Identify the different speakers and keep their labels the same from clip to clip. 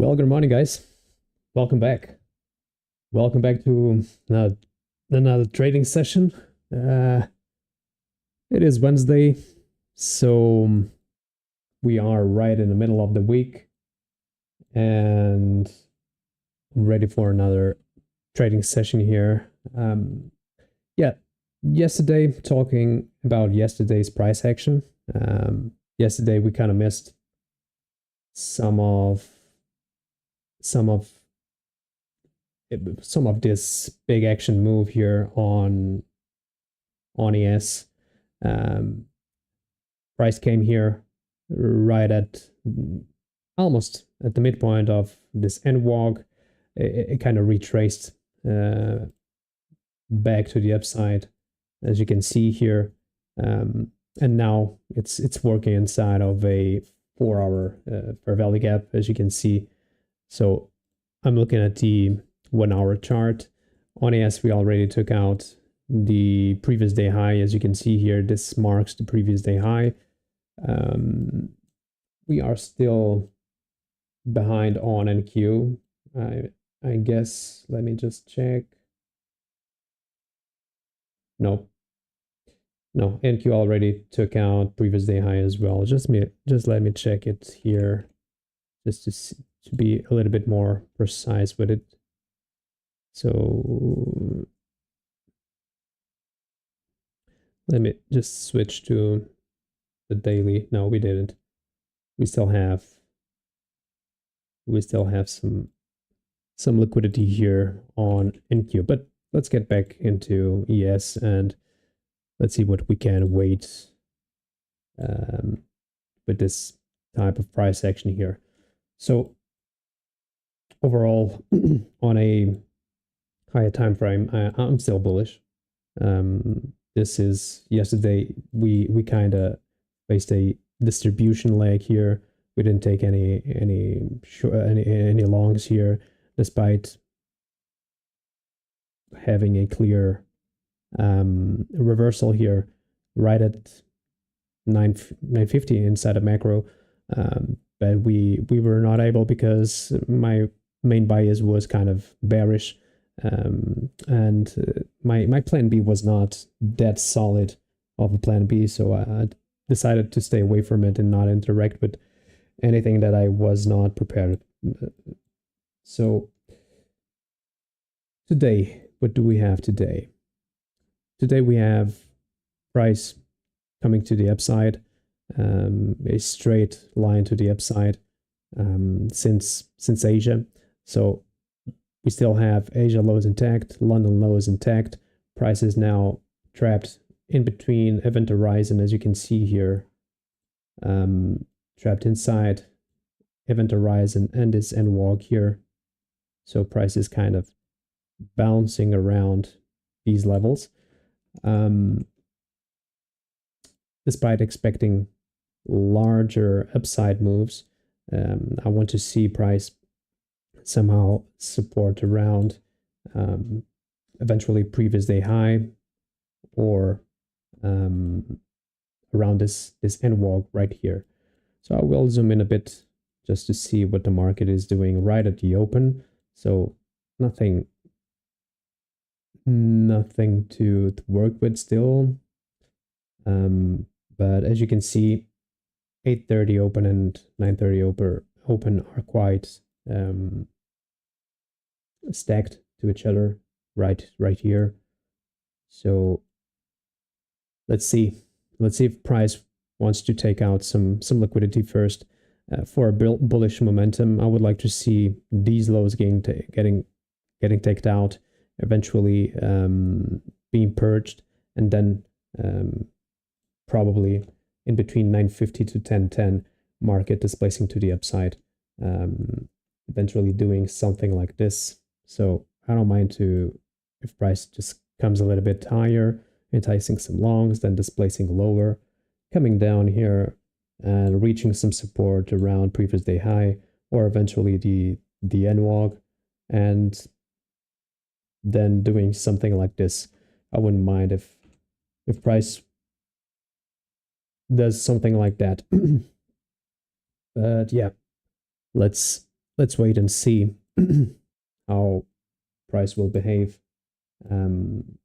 Speaker 1: Well, good morning, guys. Welcome back. Welcome back to another trading session. It is Wednesday, so we are right in the middle of the week and ready for another trading session here. Yesterday, talking about yesterday's price action. Yesterday, we kind of missed some of this big action move here on ES. Price came here right at almost at the midpoint of this end walk. It kind of retraced back to the upside, as you can see here, and now it's working inside of a 4-hour fair value gap, as you can see. So I'm looking at the 1-hour chart. On ES, we already took out the previous day high. As you can see here, this marks the previous day high. We are still behind on NQ. I guess, let me just check. No, NQ already took out previous day high as well. Just let me check it here, just to be a little bit more precise with it. So let me just switch to the daily. No, we didn't. We still have some liquidity here on NQ, but let's get back into ES and let's see what we can wait with this type of price action here. So overall, on a higher time frame, I'm still bullish. This is yesterday. We kind of faced a distribution lag here. We didn't take any longs here, despite having a clear reversal here, right at 950 inside of macro. But we were not able because my main bias was kind of bearish. And my plan B was not that solid of a plan B, so I decided to stay away from it and not interact with anything that I was not prepared. So today, what do we have today? Today we have price coming to the upside, a straight line to the upside since Asia. So we still have Asia lows intact, London lows intact. Price is now trapped in between event horizon, as you can see here, trapped inside event horizon and this end walk here. So price is kind of bouncing around these levels. Despite expecting larger upside moves, I want to see price somehow support around eventually previous day high, or around this end walk right here. So I will zoom in a bit just to see what the market is doing right at the open. So nothing to work with still. But as you can see, 8:30 open and 9:30 open are quite stacked to each other right here. So let's see if price wants to take out some liquidity first. For a bullish momentum, I would like to see these lows getting taken out, eventually being purged, and then probably in between 950 to 1010 market displacing to the upside, eventually doing something like this. So I don't mind if price just comes a little bit higher, enticing some longs, then displacing lower, coming down here and reaching some support around previous day high, or eventually the end walk, and then doing something like this. I wouldn't mind if price does something like that. But yeah, let's let's wait and see how price will behave in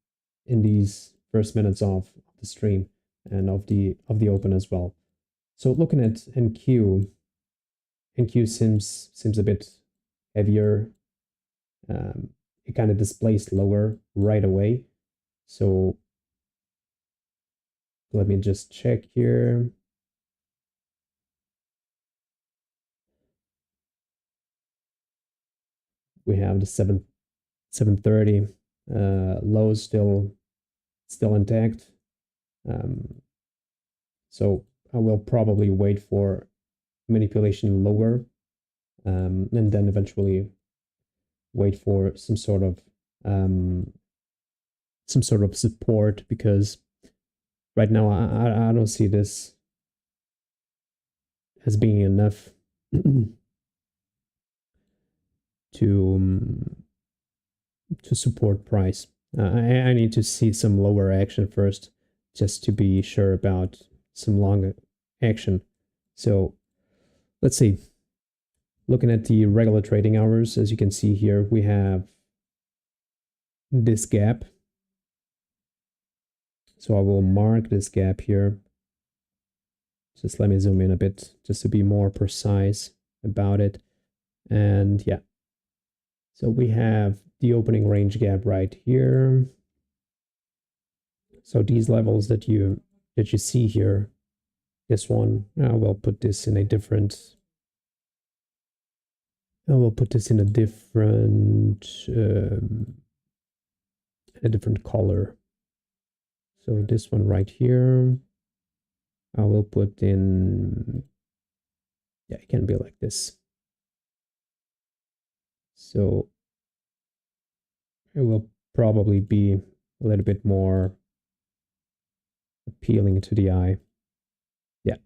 Speaker 1: these first minutes of the stream and of the open as well. So looking at NQ, NQ seems a bit heavier. It kind of displaced lower right away. So let me just check here. We have the 730 low still intact. So I will probably wait for manipulation lower, and then eventually wait for some sort of support, because right now I don't see this as being enough to to support price. I need to see some lower action first, just to be sure about some long action. So let's see. Looking at the regular trading hours, as you can see here, we have this gap. So I will mark this gap here. Just let me zoom in a bit just to be more precise about it. And yeah, so we have the opening range gap right here. So these levels that you see here, this one, I will put this in a different. I will put this in a different color. So this one right here, I will put in. Yeah, it can be like this. So it will probably be a little bit more appealing to the eye. Yeah.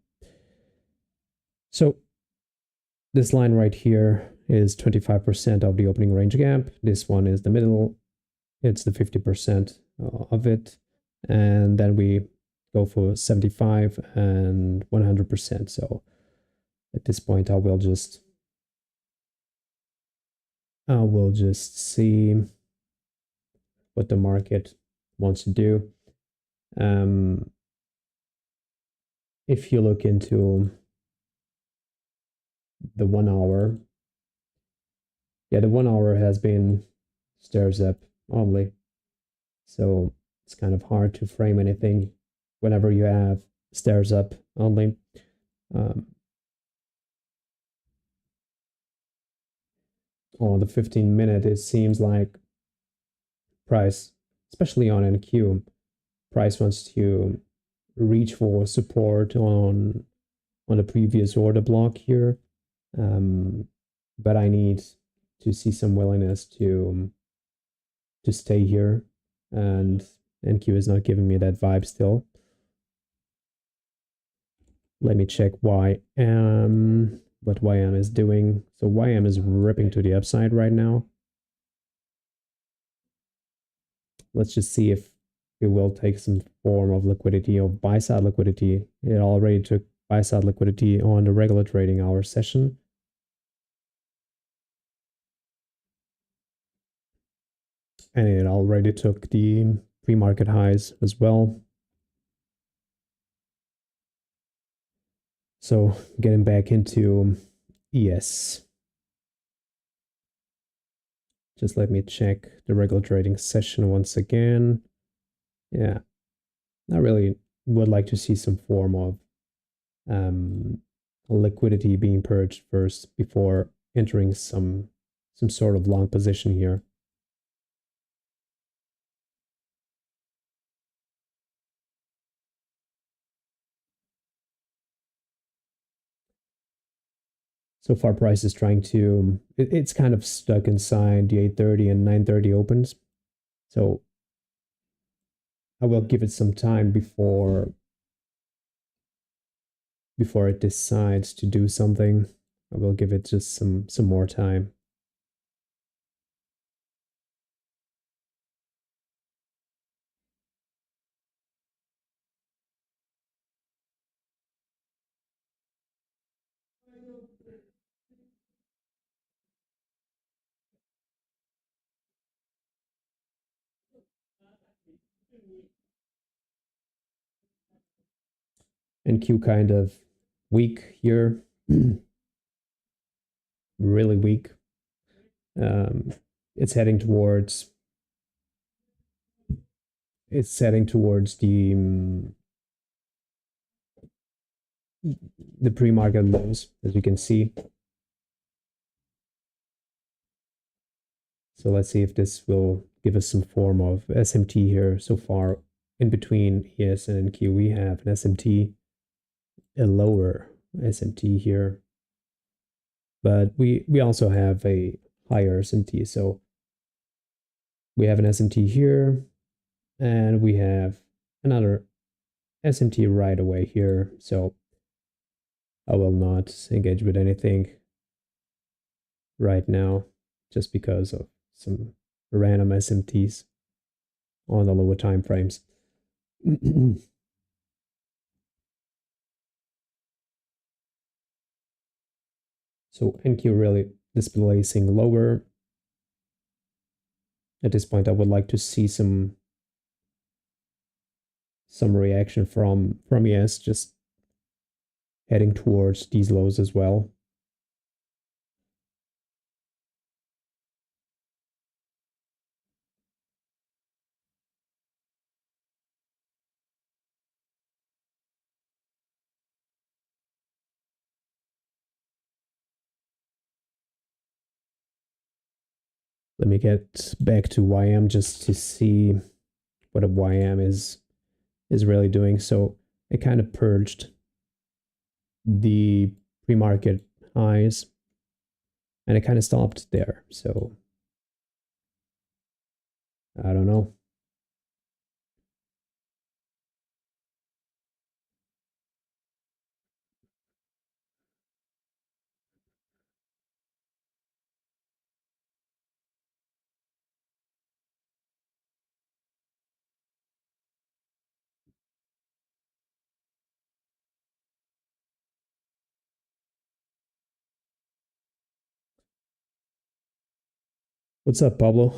Speaker 1: So this line right here is 25% of the opening range gap. This one is the middle. It's the 50% of it. And then we go for 75 and 100%. So at this point, I will just see what the market wants to do. If you look into the 1 hour, yeah, the 1 hour has been stairs up only. So it's kind of hard to frame anything whenever you have stairs up only. On the 15-minute, it seems like price, especially on NQ, price wants to reach for support on the previous order block here. But I need to see some willingness to stay here, and NQ is not giving me that vibe still. Let me check YM, what YM is doing. So YM is ripping to the upside right now. Let's just see if it will take some form of liquidity or buy side liquidity. It already took buy side liquidity on the regular trading hour session. And it already took the pre-market highs as well. So getting back into ES. Just let me check the regular trading session once again. Yeah, I really would like to see some form of liquidity being purged first before entering some sort of long position here. So far, price is trying to, it's kind of stuck inside the 830 and 930 opens. So I will give it some time before it decides to do something. I will give it just some more time. NQ kind of weak here, really weak. It's heading towards the pre-market lows, as you can see. So let's see if this will give us some form of SMT here. So far, in between ES and NQ, we have an SMT, a lower SMT here, but we also have a higher SMT. So we have an SMT here, and we have another SMT right away here. So I will not engage with anything right now, just because of some random SMTs on the lower time frames. So NQ really displacing lower. At this point, I would like to see some reaction from ES, just heading towards these lows as well. Let me get back to YM just to see what a YM is really doing. So it kind of purged the pre-market highs, and it kind of stopped there. So I don't know. What's up, Pablo?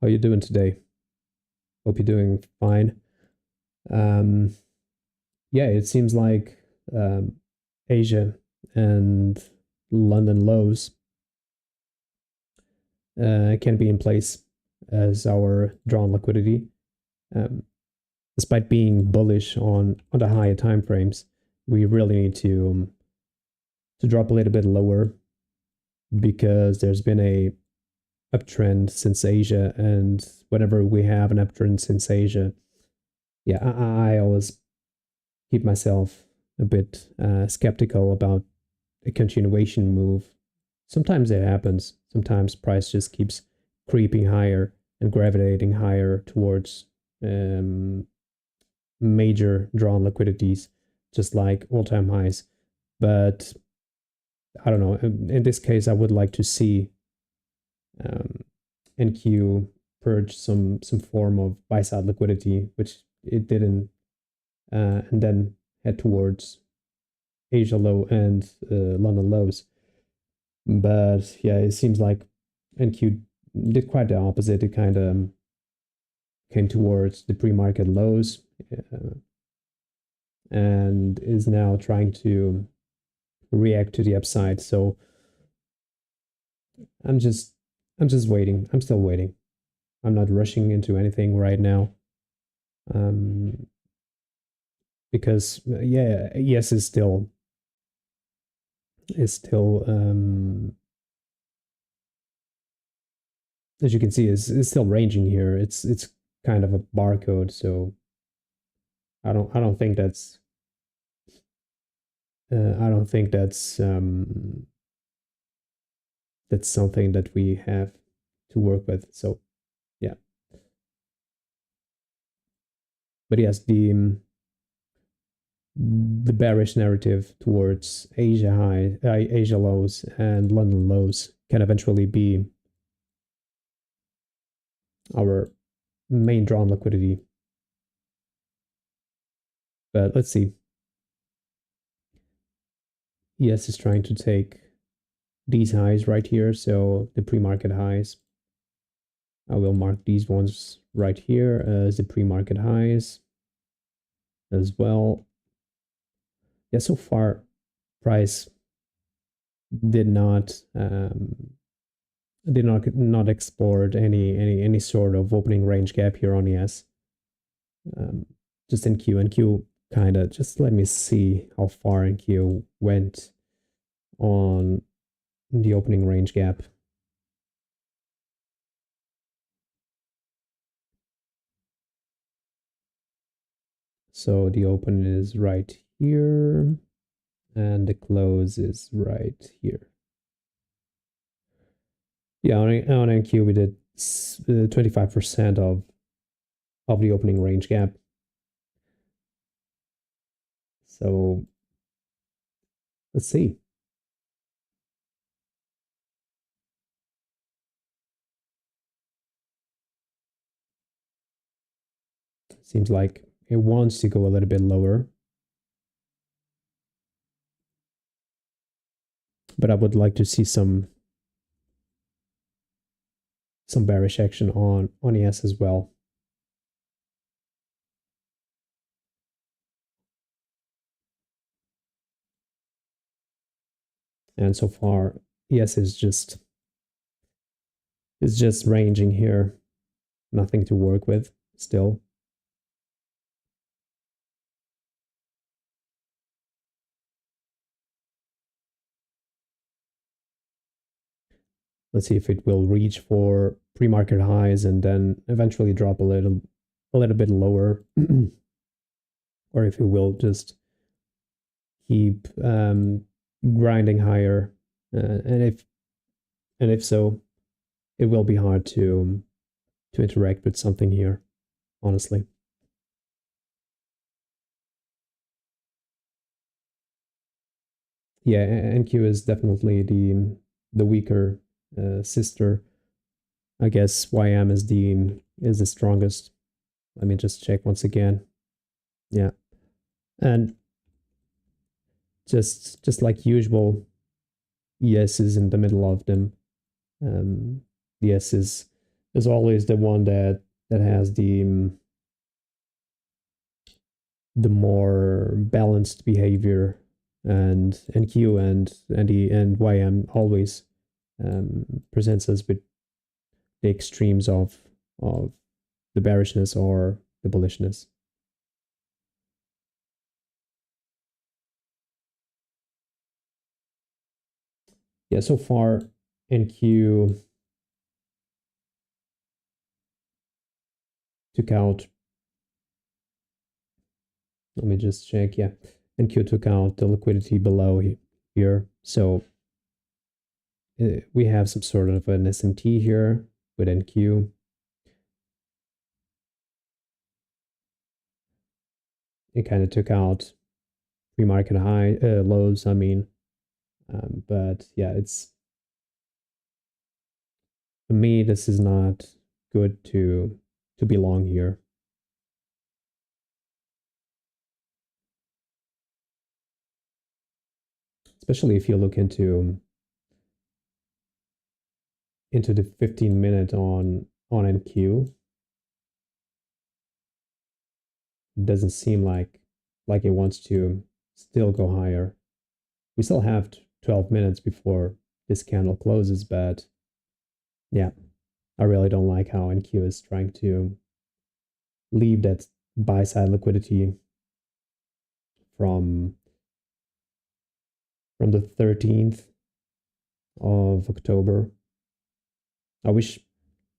Speaker 1: How you doing today? Hope you're doing fine. Um, yeah, it seems like Asia and London lows can be in place as our drawn liquidity. Um, Despite being bullish on the higher time frames, we really need to drop a little bit lower, because there's been a uptrend since Asia, and whenever we have an uptrend since Asia, yeah, I always keep myself a bit skeptical about a continuation move. Sometimes it happens. Sometimes price just keeps creeping higher and gravitating higher towards major drawn liquidities, just like all-time highs. But I don't know. In this case, I would like to see NQ purge some form of buy side liquidity, which it didn't, and then head towards Asia low and London lows. But yeah, it seems like NQ did quite the opposite. It kind of came towards the pre-market lows, and is now trying to react to the upside. So I'm just waiting. I'm still waiting. I'm not rushing into anything right now. Because yeah, ES is still as you can see is still ranging here. It's kind of a barcode, so I don't think that's I don't think that's something that we have to work with. So yeah, but yes, the bearish narrative towards Asia lows and London lows can eventually be our main drawn liquidity. But let's see. ES is trying to take these highs right here, so the pre-market highs. I will mark these ones right here as the pre-market highs as well. yeah, so far price did not explored any sort of opening range gap here on ES. Just in Q and Q kind of just let me see how far in Q went on the opening range gap. So the open is right here and the close is right here. Yeah, on NQ we did 25% of the opening range gap. So let's see. Seems like it wants to go a little bit lower. But I would like to see some bearish action on ES as well. And so far, ES is just ranging here. Nothing to work with still. Let's see if it will reach for pre-market highs and then eventually drop a little bit lower, or if it will just keep grinding higher. And if so, it will be hard to interact with something here, honestly. Yeah, NQ is definitely the weaker sister. I guess YM is the strongest. Let me just check once again. Yeah, and just like usual, ES is in the middle of them. ES is always the one that has the more balanced behavior, and NQ and YM always presents us with the extremes of the bearishness or the bullishness. Yeah, so far NQ took out, let me just check, yeah, NQ took out the liquidity below here. So we have some sort of an SMT here with NQ. It kind of took out pre-market high lows, I mean. But yeah, it's, for me, this is not good to be long here. Especially if you look into the 15-minute on NQ. It doesn't seem like it wants to still go higher. We still have 12 minutes before this candle closes, but yeah, I really don't like how NQ is trying to leave that buy side liquidity from the 13th of October. I wish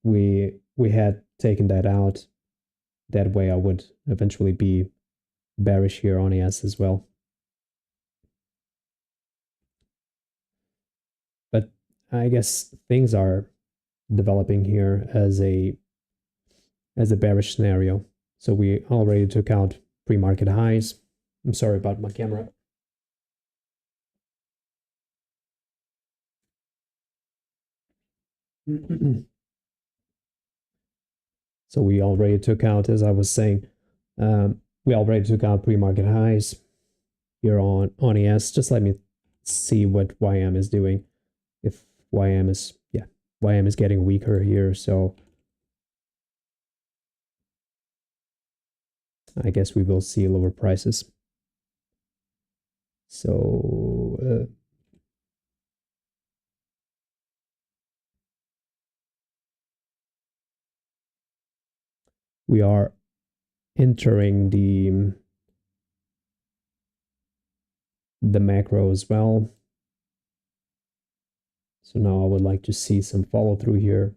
Speaker 1: we had taken that out. That way I would eventually be bearish here on ES as well. But I guess things are developing here as a bearish scenario. So we already took out pre-market highs. I'm sorry about my camera. So we already took out, as I was saying, we already took out pre-market highs here on ES. Just let me see what YM is doing. If YM is, yeah, YM is getting weaker here, so I guess we will see lower prices. So we are entering the macro as well. So now I would like to see some follow through here.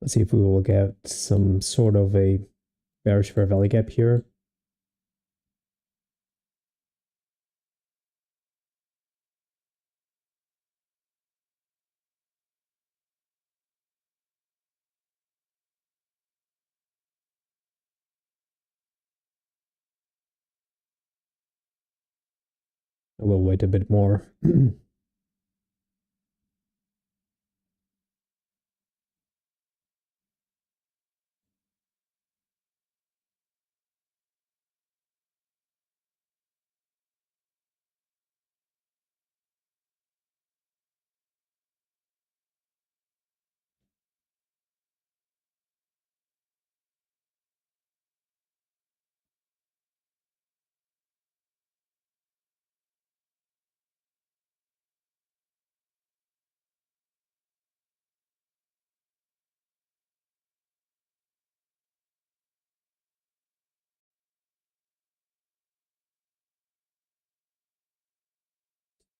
Speaker 1: Let's see if we will get some sort of a bearish fair value gap here. I will wait a bit more.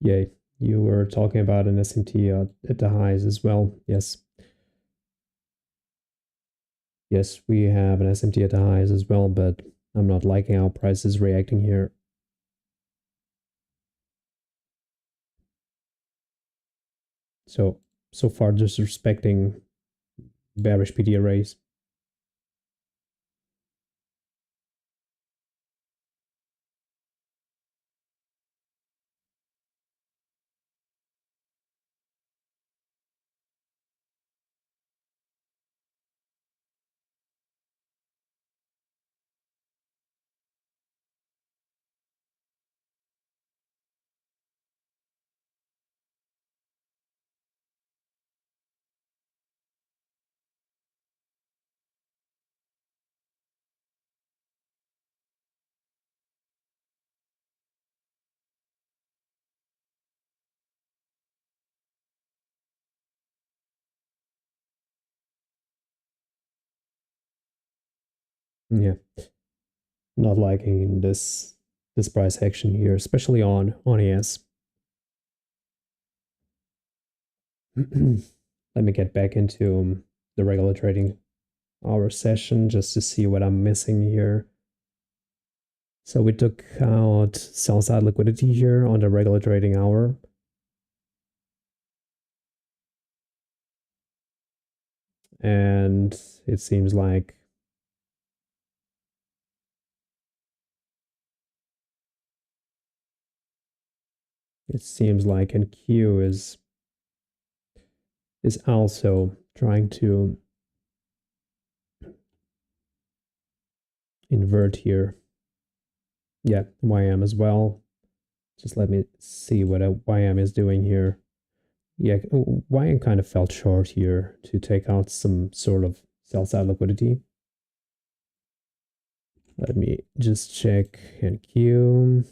Speaker 1: Yay. You were talking about an SMT at the highs as well. Yes. Yes, we have an SMT at the highs as well, but I'm not liking how price is reacting here. So far disrespecting bearish PD arrays. Yeah, not liking this price action here, especially on ES. Let me get back into the regular trading hour session just to see what I'm missing here. So we took out sell side liquidity here on the regular trading hour. And it seems like NQ is also trying to invert here. Yeah, YM as well. Just let me see what a YM is doing here. Yeah, YM kind of felt short here to take out some sort of sell side liquidity. Let me just check NQ.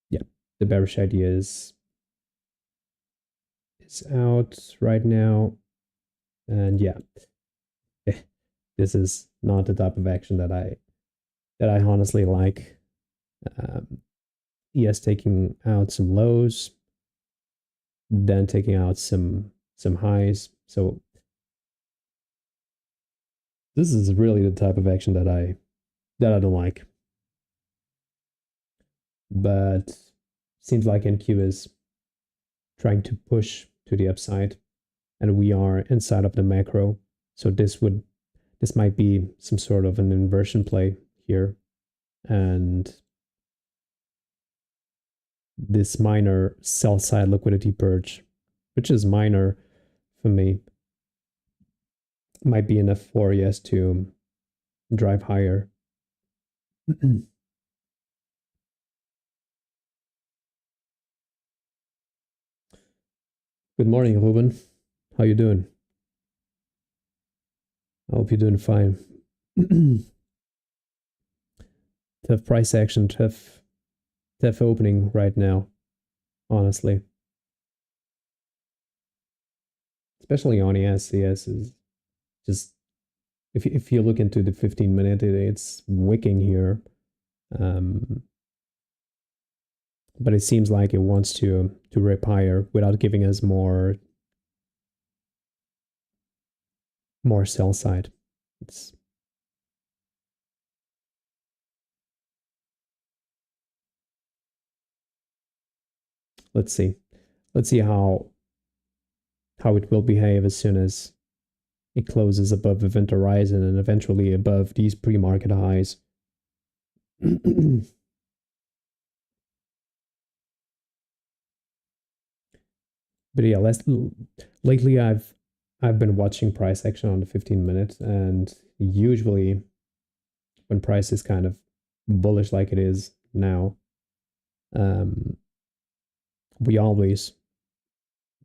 Speaker 1: Yeah, the bearish idea is out right now. And yeah, this is not the type of action that I honestly like. ES taking out some lows, then taking out some highs. So this is really the type of action that I don't like. But seems like NQ is trying to push to the upside, and we are inside of the macro. So this might be some sort of an inversion play here, and this minor sell side liquidity purge, which is minor for me, might be enough for ES to drive higher. Good morning, Ruben. How you doing? I hope you're doing fine. Tough price action, tough opening right now, honestly. Especially on ES. ES is just, if you look into the 15-minute, it's wicking here. But it seems like it wants to rip higher without giving us more sell side. It's let's see how it will behave as soon as it closes above event horizon and eventually above these pre-market highs. But yeah, lately I've been watching price action on the 15-minute, and usually when price is kind of bullish like it is now, we always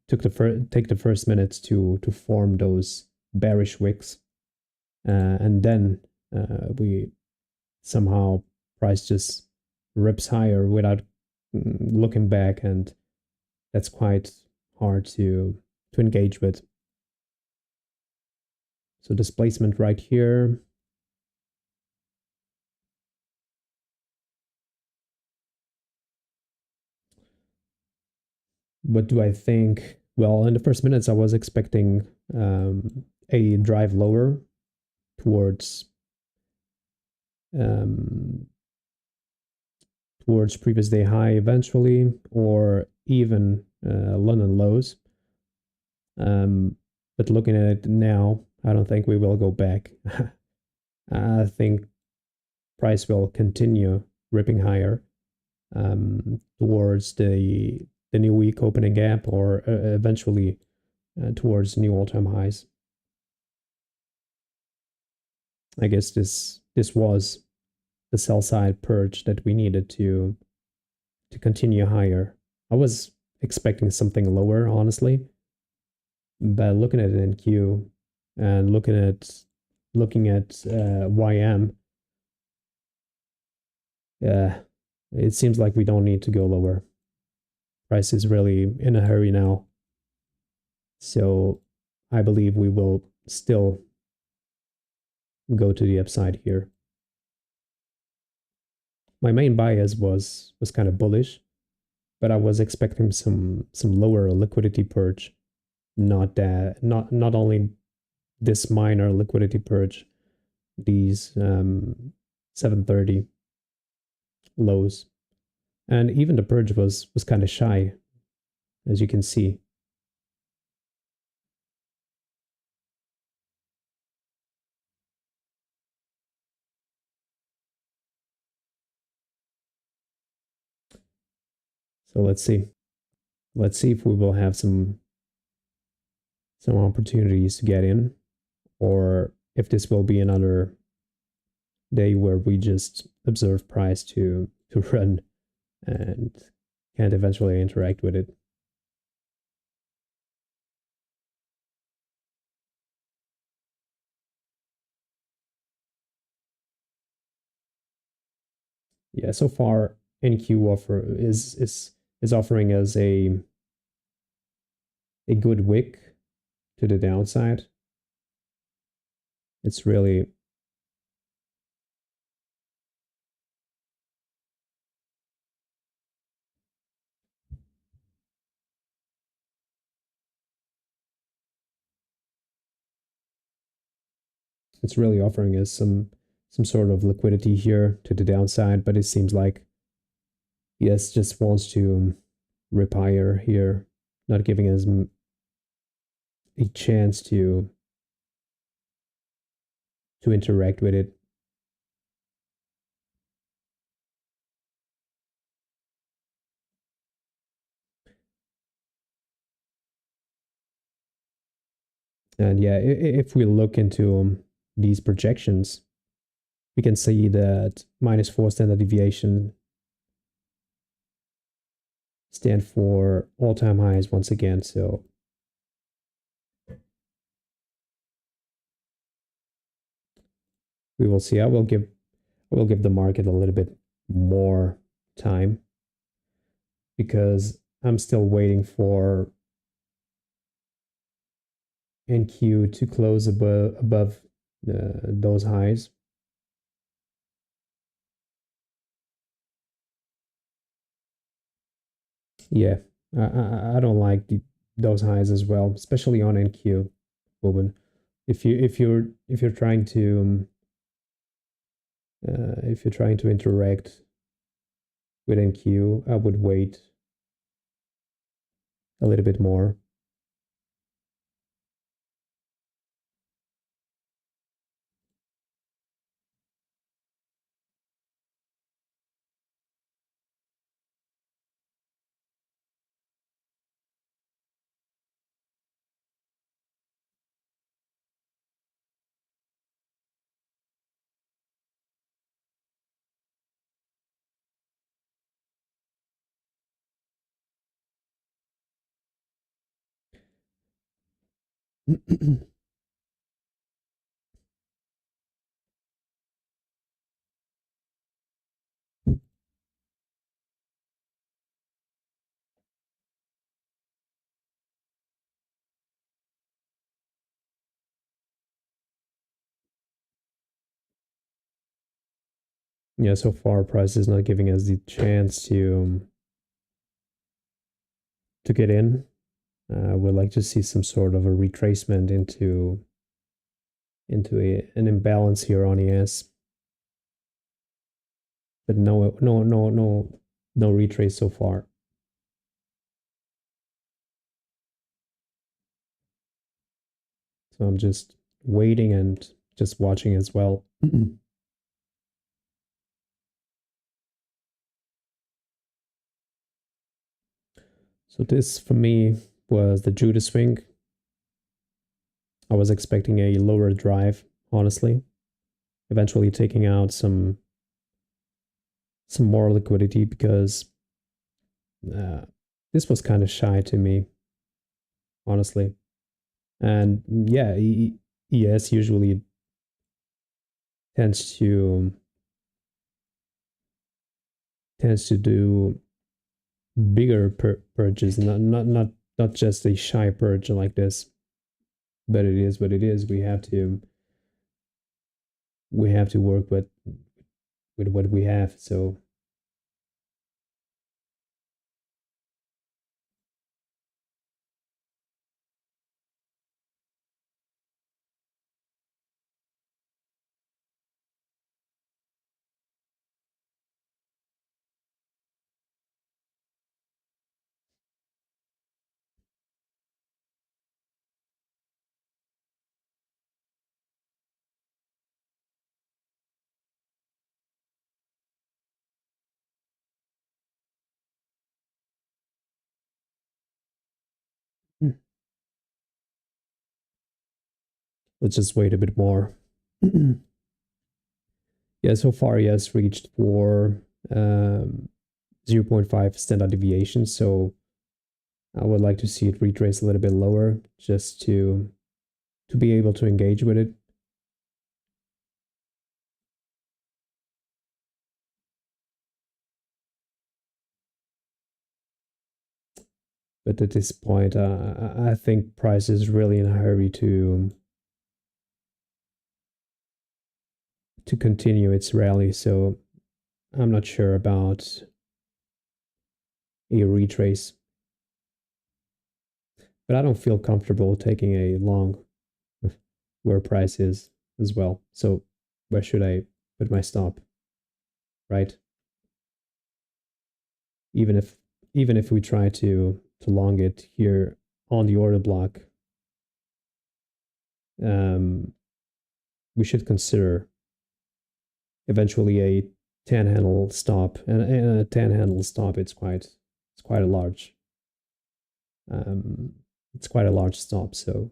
Speaker 1: take the first minutes to form those bearish wicks, and then we somehow price just rips higher without looking back, and that's quite hard to engage with. So displacement right here. What do I think? Well, in the first minutes, I was expecting a drive lower towards previous day high eventually, or even London lows. But looking at it now, I don't think we will go back. I think price will continue ripping higher towards the new week opening gap, or eventually towards new all-time highs. I guess this was the sell side purge that we needed to continue higher. I was expecting something lower, honestly, but looking at NQ and looking at YM, it seems like we don't need to go lower. Price is really in a hurry now, so I believe we will still go to the upside here. My main bias was kind of bullish, but I was expecting some lower liquidity purge, not only this minor liquidity purge, these 730 lows, and even the purge was kind of shy, as you can see. So let's see if we will have some opportunities to get in, or if this will be another day where we just observe price to run and can't eventually interact with it. Yeah, so far NQ offer is offering us a good wick to the downside, It's really offering us some sort of liquidity here to the downside, but it seems like yes just wants to rip higher here, not giving us a chance to interact with it. And yeah, if we look into these projections, we can see that -4 standard deviation stand for all-time highs once again. So we will see. I will give the market a little bit more time because I'm still waiting for NQ to close above those highs. Yeah, I don't like those highs as well, especially on NQ, Ruben. If you're trying to if you're trying to interact with NQ, I would wait a little bit more. Yeah, so far price is not giving us the chance to get in. We'd like to see some sort of a retracement into an imbalance here on ES, but no retrace so far. So I'm just waiting and just watching as well. So this for me was the Judas swing. I was expecting a lower drive, honestly. Eventually taking out some more liquidity because uh, this was kind of shy to me, honestly. And yeah, ES usually tends to do bigger purges, not just a shy purge like this. But it is what it is. We have to work with what we have. So let's just wait a bit more. Yeah, so far he has reached for 0.5 standard deviation. So I would like to see it retrace a little bit lower just to be able to engage with it. But at this point, I think price is really in a hurry to continue its rally. So I'm not sure about a retrace, but I don't feel comfortable taking a long where price is as well. So where should I put my stop? Right? Even if we try to long it here on the order block, we should consider eventually a 10 handle stop, and a 10 handle stop. It's quite a large it's quite a large stop. So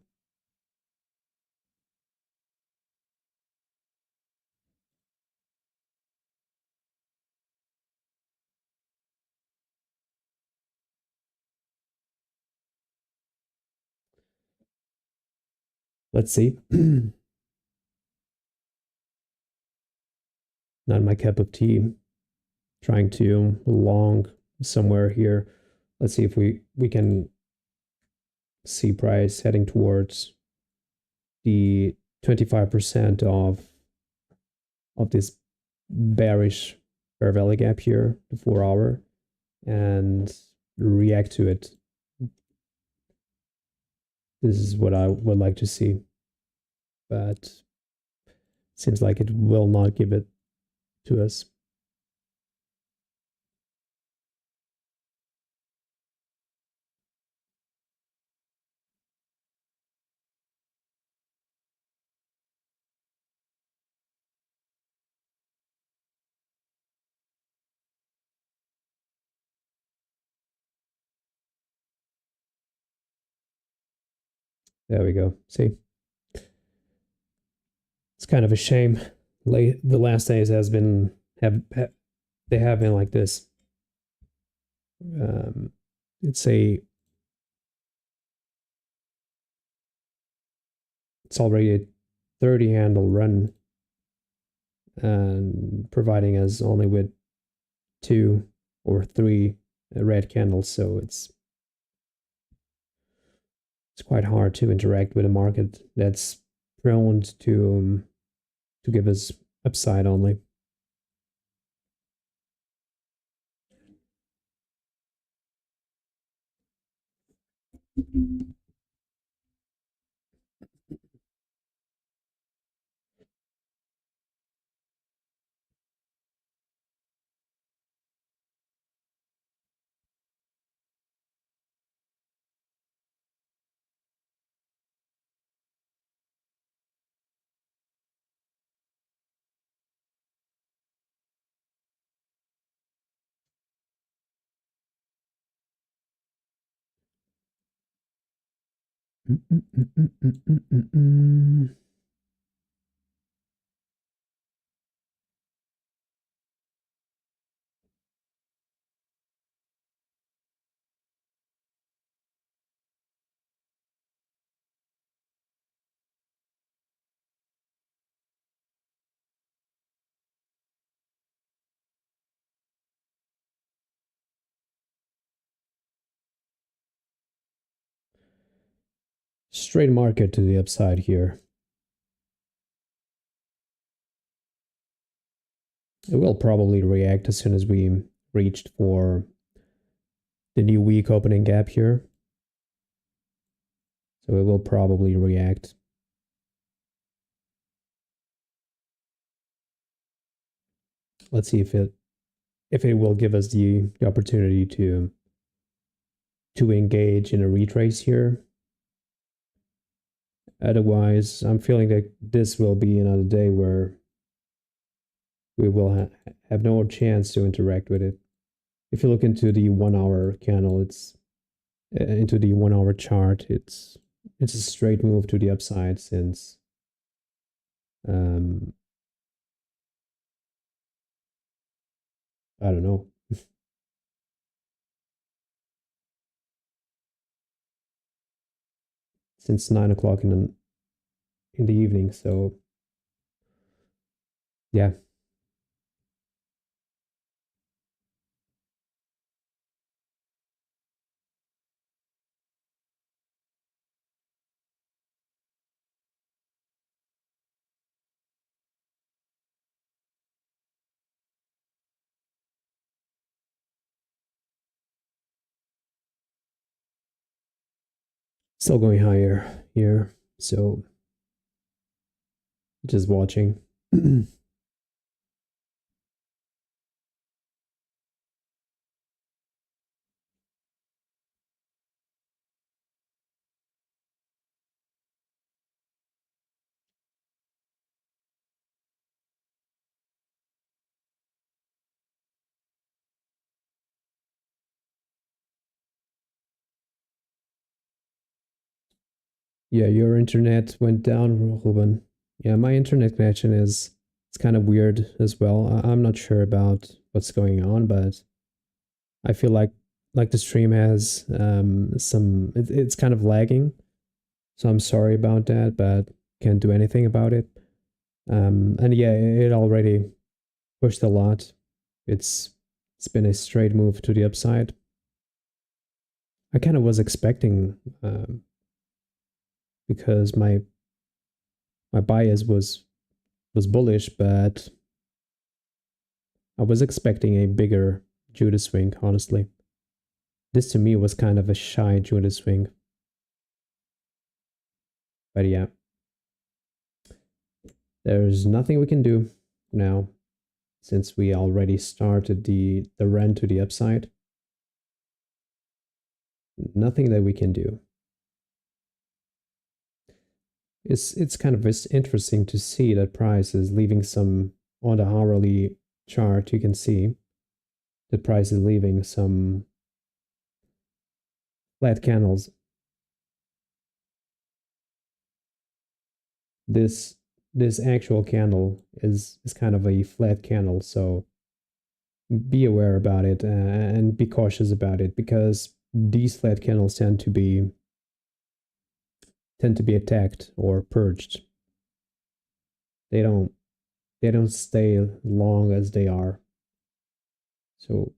Speaker 1: let's see. Not my cup of tea. Trying to long somewhere here. Let's see if we can see price heading towards the 25% of this bearish fair value gap here, the 4 hour, and react to it. This is what I would like to see, but seems like it will not give it to us. There we go. See, it's kind of a shame. The last days they have been like this. It's already a 30 handle run, and providing us only with 2 or 3 red candles. So it's quite hard to interact with a market that's prone to give us upside only. Straight market to the upside here. It will probably react as soon as we reached for the new week opening gap here. So it will probably react. Let's see if it will give us the opportunity to engage in a retrace here. Otherwise, I'm feeling that this will be another day where we will have no chance to interact with it. If you look into the 1 hour candle, it's into the 1 hour chart, it's a straight move to the upside since I don't know. Since 9 o'clock in the evening. So yeah. Still going higher here, so just watching. Yeah, your internet went down, Ruben. Yeah, my internet connection is it's kind of weird as well. I'm not sure about what's going on, but I feel like the stream has it's kind of lagging. So I'm sorry about that, but can't do anything about it. And yeah, it already pushed a lot. It's it's been a straight move to the upside. I kind of was expecting because my bias was bullish, but I was expecting a bigger Judas swing, honestly. This to me was kind of a shy Judas swing. But yeah, there's nothing we can do now since we already started the run to the upside. Nothing that we can do. It's kind of interesting to see that price is leaving some on the hourly chart. You can see the price is leaving some flat candles. This this actual candle is kind of a flat candle, so be aware about it and be cautious about it because these flat candles tend to be attacked or purged. They don't they don't stay long as they are. So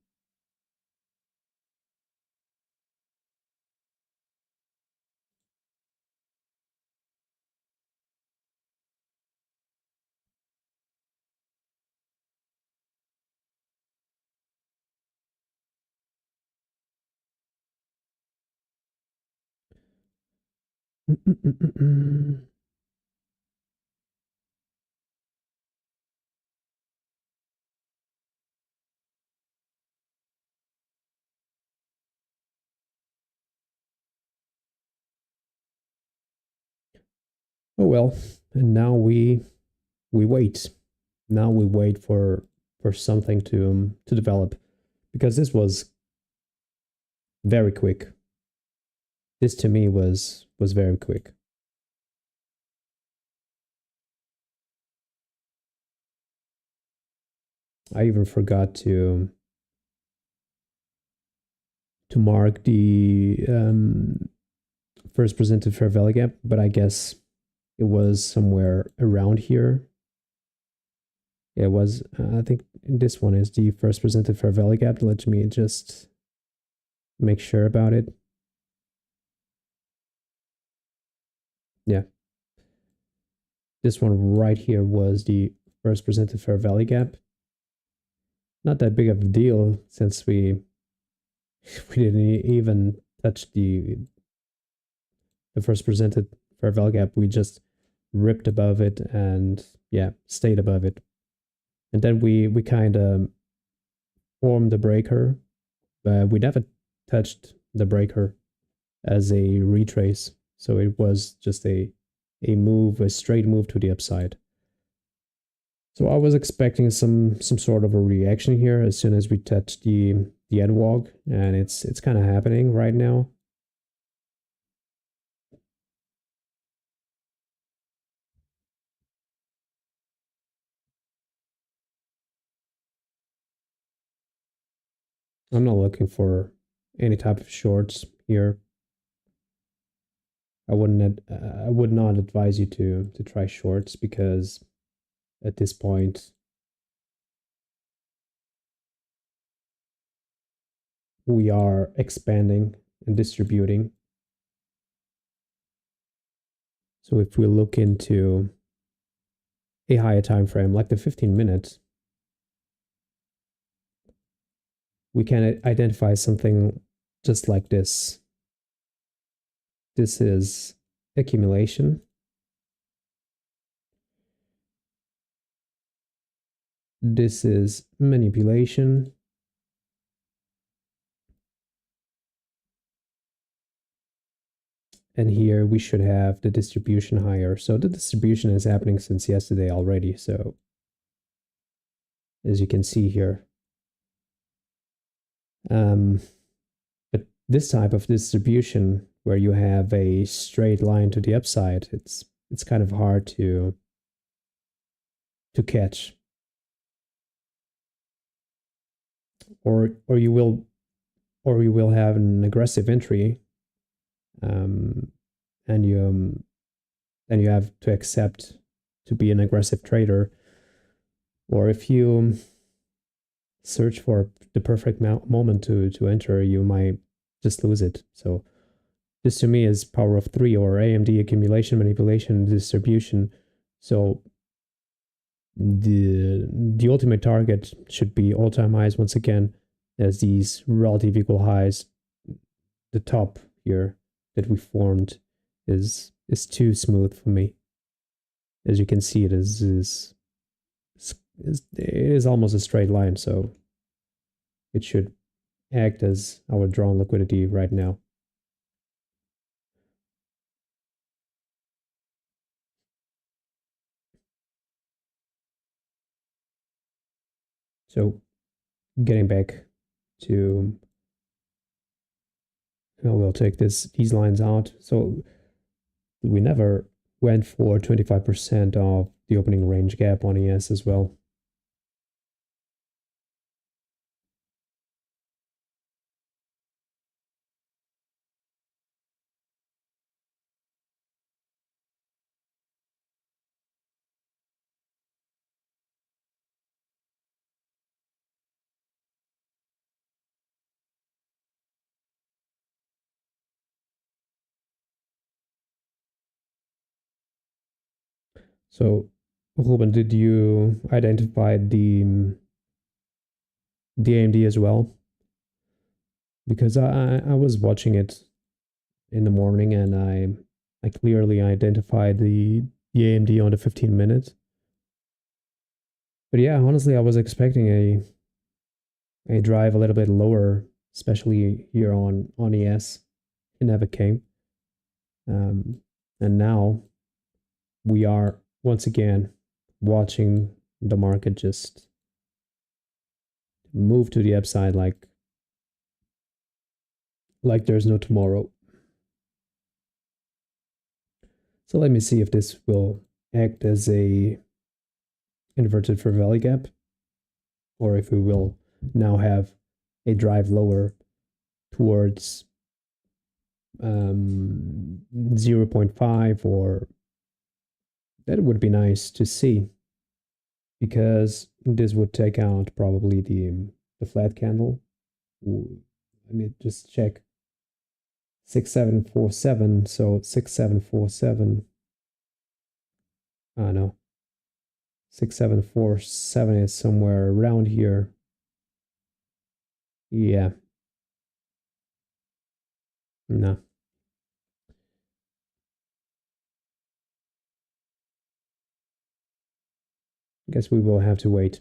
Speaker 1: oh well, and now we wait. Now we wait for something to develop because this was very quick. This to me was very quick. I even forgot to mark the first presented fair value gap, but I guess it was somewhere around here. It was, I think this one is the first presented fair value gap. Let me just make sure about it. Yeah. This one right here was the first presented fair value gap. Not that big of a deal since we didn't even touch the first presented fair value gap. We just ripped above it and yeah, stayed above it. And then we kind of formed the breaker, but we never touched the breaker as a retrace. So it was just a straight move to the upside. So I was expecting some sort of a reaction here as soon as we touch the end walk, and it's kind of happening right now. I'm not looking for any type of shorts here. I would not advise you to try shorts because at this point we are expanding and distributing. So if we look into a higher time frame like the 15 minutes, we can identify something just like this. This is accumulation. This is manipulation. And here we should have the distribution higher. So the distribution is happening since yesterday already. So as you can see here, but this type of distribution where you have a straight line to the upside, it's kind of hard to catch. Or you will have an aggressive entry, and you have to accept to be an aggressive trader. Or if you search for the perfect moment to enter, you might just lose it. So this to me is power of three, or AMD: accumulation, manipulation, distribution. So the ultimate target should be all-time highs once again, as these relative equal highs. The top here that we formed is too smooth for me. As you can see, it is almost a straight line, so it should act as our drawn liquidity right now. So getting back to, we'll take these lines out. So we never went for 25% of the opening range gap on ES as well. So, Ruben, did you identify the AMD as well? Because I was watching it in the morning, and I clearly identified the AMD on the 15 minutes. But yeah, honestly, I was expecting a drive a little bit lower, especially here on ES. It never came. And now we are once again watching the market just move to the upside like there's no tomorrow. So let me see if this will act as a inverted fair value gap, or if we will now have a drive lower towards 0.5, or that would be nice to see, because this would take out probably the flat candle. Let me just check. 6747, so 6747. No, 6747 is somewhere around here. Yeah. No. Guess we will have to wait.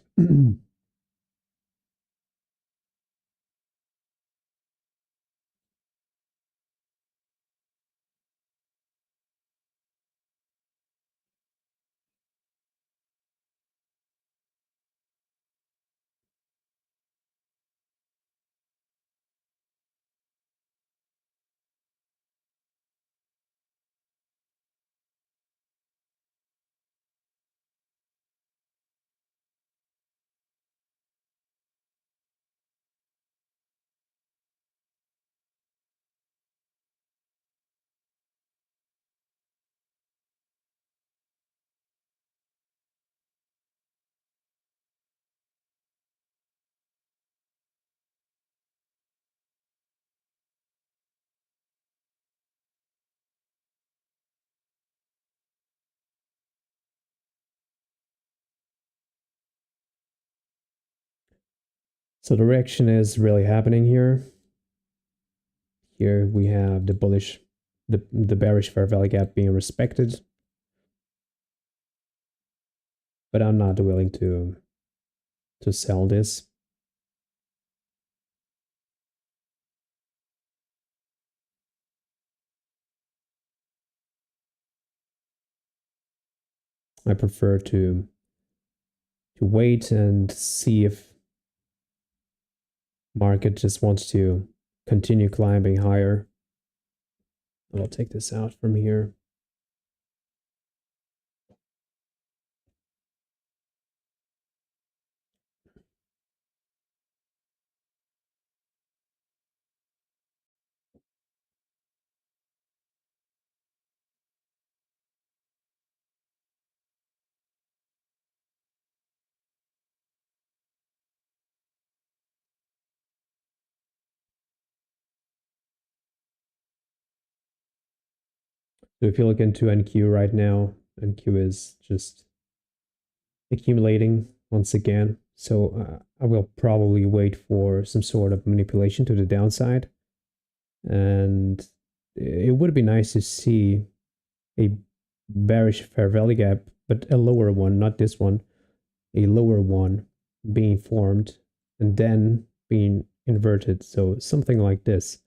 Speaker 1: So the reaction is really happening here. Here we have the bullish the bearish fair value gap being respected, but I'm not willing to sell this. I prefer to wait and see if market just wants to continue climbing higher. I'll take this out from here. So if you look into NQ right now, NQ is just accumulating once again. So I will probably wait for some sort of manipulation to the downside. And it would be nice to see a bearish fair value gap, but a lower one, not this one, a lower one being formed and then being inverted. So something like this,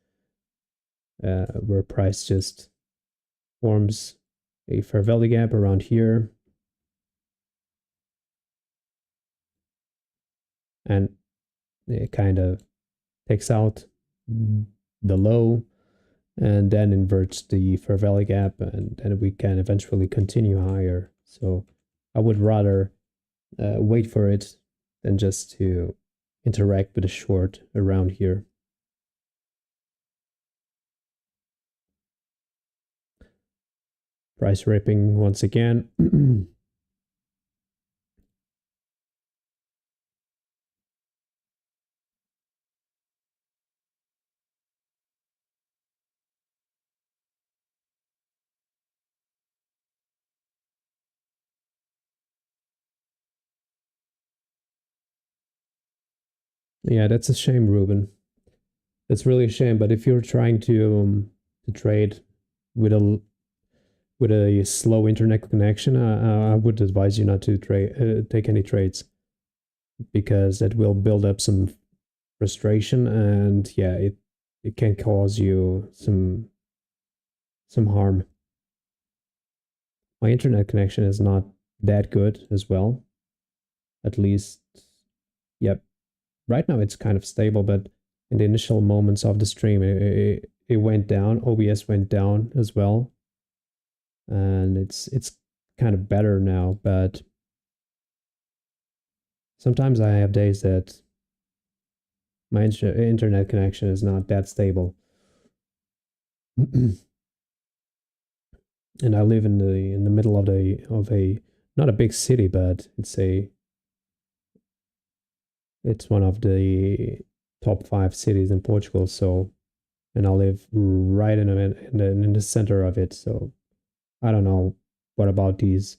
Speaker 1: where price just forms a fair value gap around here and it kind of takes out the low and then inverts the fair value gap, and then we can eventually continue higher. So I would rather wait for it than just to interact with a short around here. Price ripping once again. Yeah, that's a shame, Ruben. That's really a shame. But if you're trying to trade with a slow internet connection, I would advise you not to take any trades, because that will build up some frustration, and yeah, it can cause you some harm. My internet connection is not that good as well. At least, yep. Right now it's kind of stable, but in the initial moments of the stream, it went down. OBS went down as well, and it's kind of better now. But sometimes I have days that my internet connection is not that stable. And I live in the middle of a not a big city, but it's one of the top 5 cities in Portugal. So, and I live right in the center of it. So I don't know what about these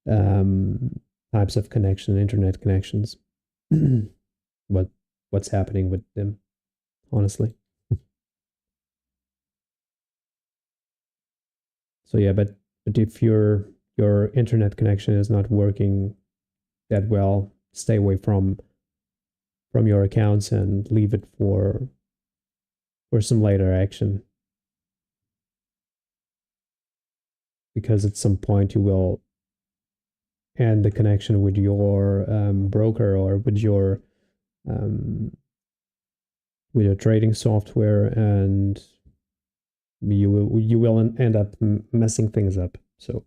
Speaker 1: um, types of internet connections. what what's happening with them, honestly. So yeah, but if your internet connection is not working that well, stay away from your accounts and leave it for some later action, because at some point you will end the connection with your broker or um, with your trading software, and you will end up messing things up. So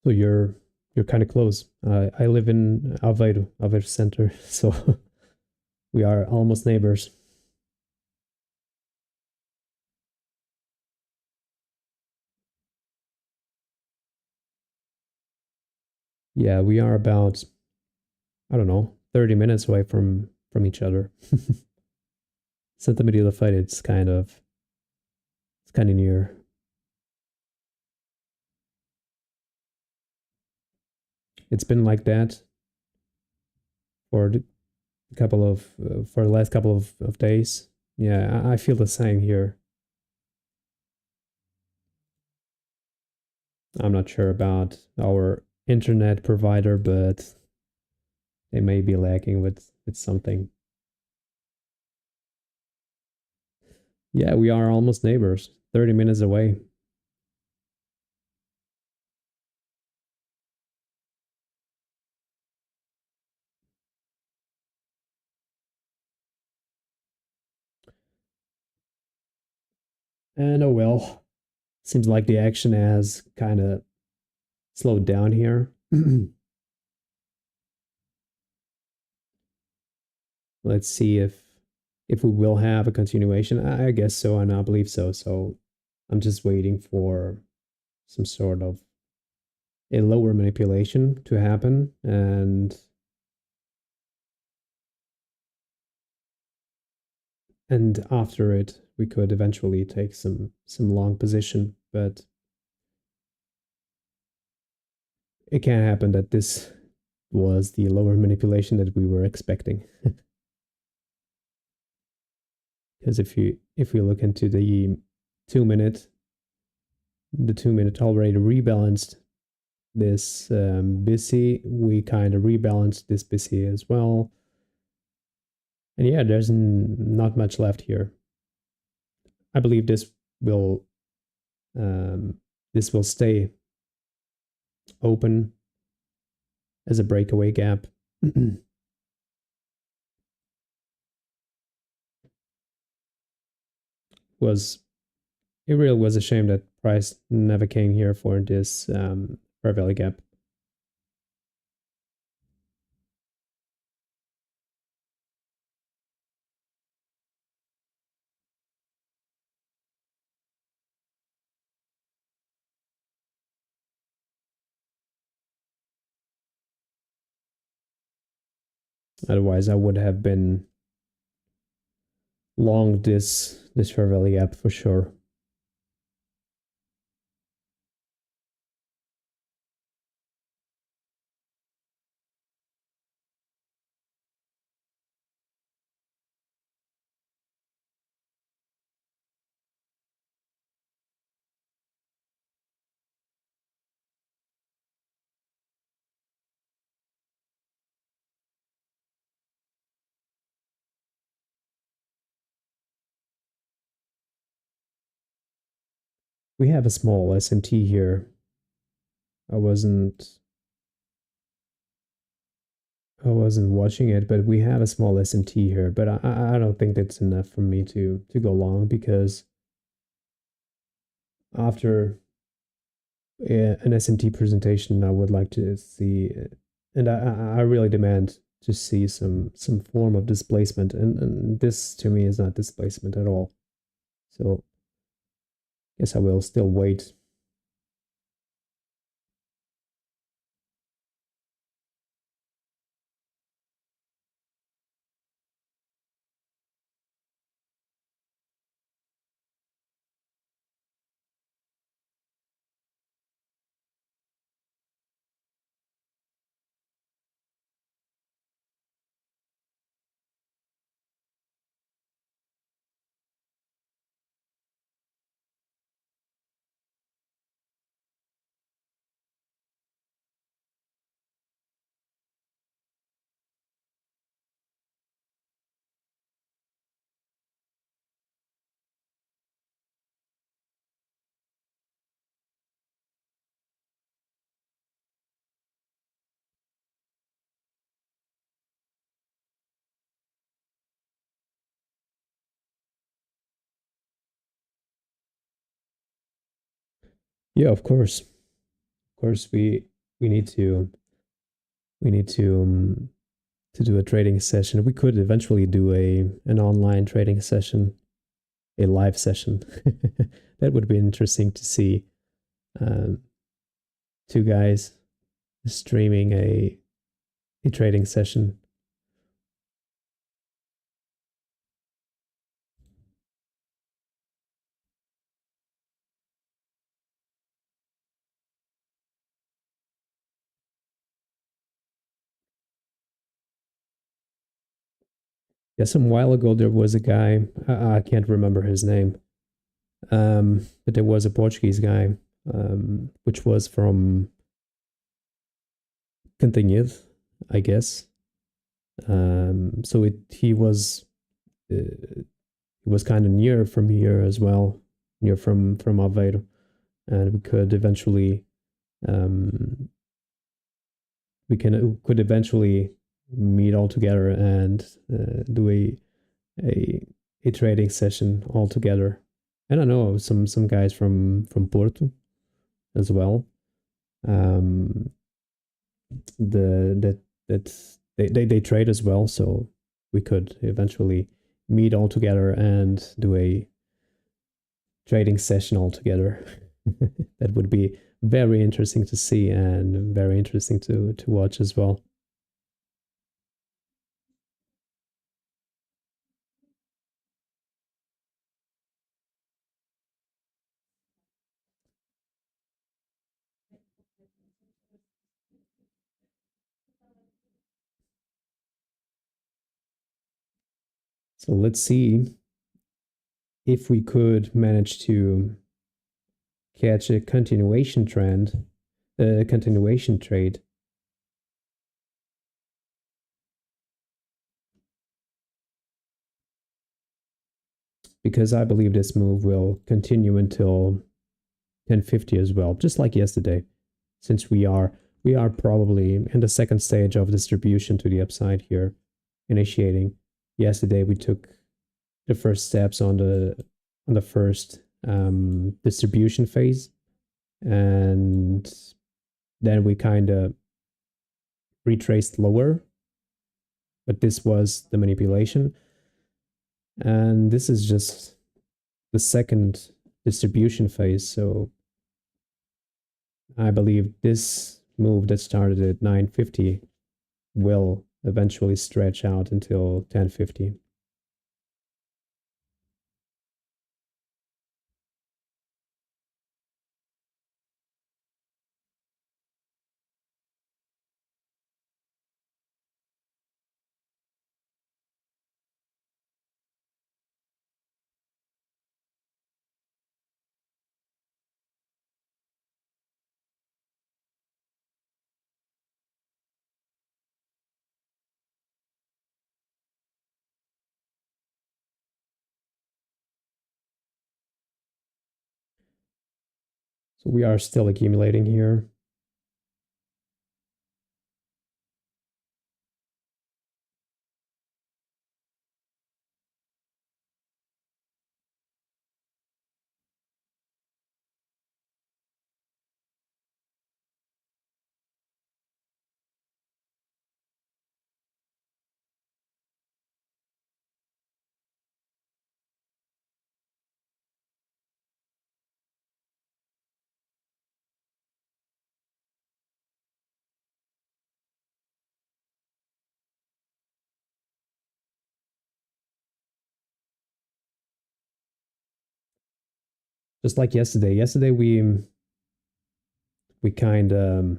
Speaker 1: So you're kind of close. I live in Aveiro Center, so we are almost neighbors. Yeah, we are about, I don't know, 30 minutes away from each other. Santa Maria da Feira, it's kind of near. It's been like that for the for the last couple of days. Yeah, I feel the same here. I'm not sure about our internet provider, but they may be lacking with something. Yeah, we are almost neighbors, 30 minutes away. And oh well, seems like the action has kind of slowed down here. Let's see if we will have a continuation. I guess so, and I believe so. So I'm just waiting for some sort of a lower manipulation to happen, and after it we could eventually take some long position, but it can't happen that this was the lower manipulation that we were expecting. Because if you look into 2 minute, the 2 minute already rebalanced this BC, we kind of rebalanced this BC as well. And yeah, there's not much left here. I believe will um, this will stay open as a breakaway gap. Was It really was a shame that price never came here for this fair value gap. Otherwise, I would have been long this fair value gap for sure. We have a small SMT here. I wasn't I wasn't watching it, but we have a small SMT here. But I don't think that's enough for me to go long, because after an SMT presentation, I would like to see, and I really demand to see some form of displacement, and this to me is not displacement at all. So I guess I will still wait. Yeah, of course. Of course, we need to to do a trading session. We could eventually do an online trading session, a live session. That would be interesting to see. Um, Two guys streaming a trading session. Yeah, some while ago there was a guy. I can't remember his name, but there was a Portuguese guy, which was from Cantanhede, I guess. So he was kind of near from here as well, near from Aveiro, and we could eventually um, could eventually meet all together and do a a trading session all together. And I know some guys from Porto as well. Um, the that they trade as well, so we could eventually meet all together and do a trading session all together. That would be very interesting to see and very interesting to watch as well. So let's see if we could manage to catch a continuation trend, a continuation trade. Because I believe this move will continue until 1050 as well, just like yesterday, since we are probably in the second stage of distribution to the upside here, initiating. Yesterday we took the first steps on the first distribution phase, and then we kind of retraced lower, but this was the manipulation, and this is just the second distribution phase. So I believe this move that started at 950 will eventually stretch out until 1050. So we are still accumulating here. Just like yesterday. Yesterday we kind of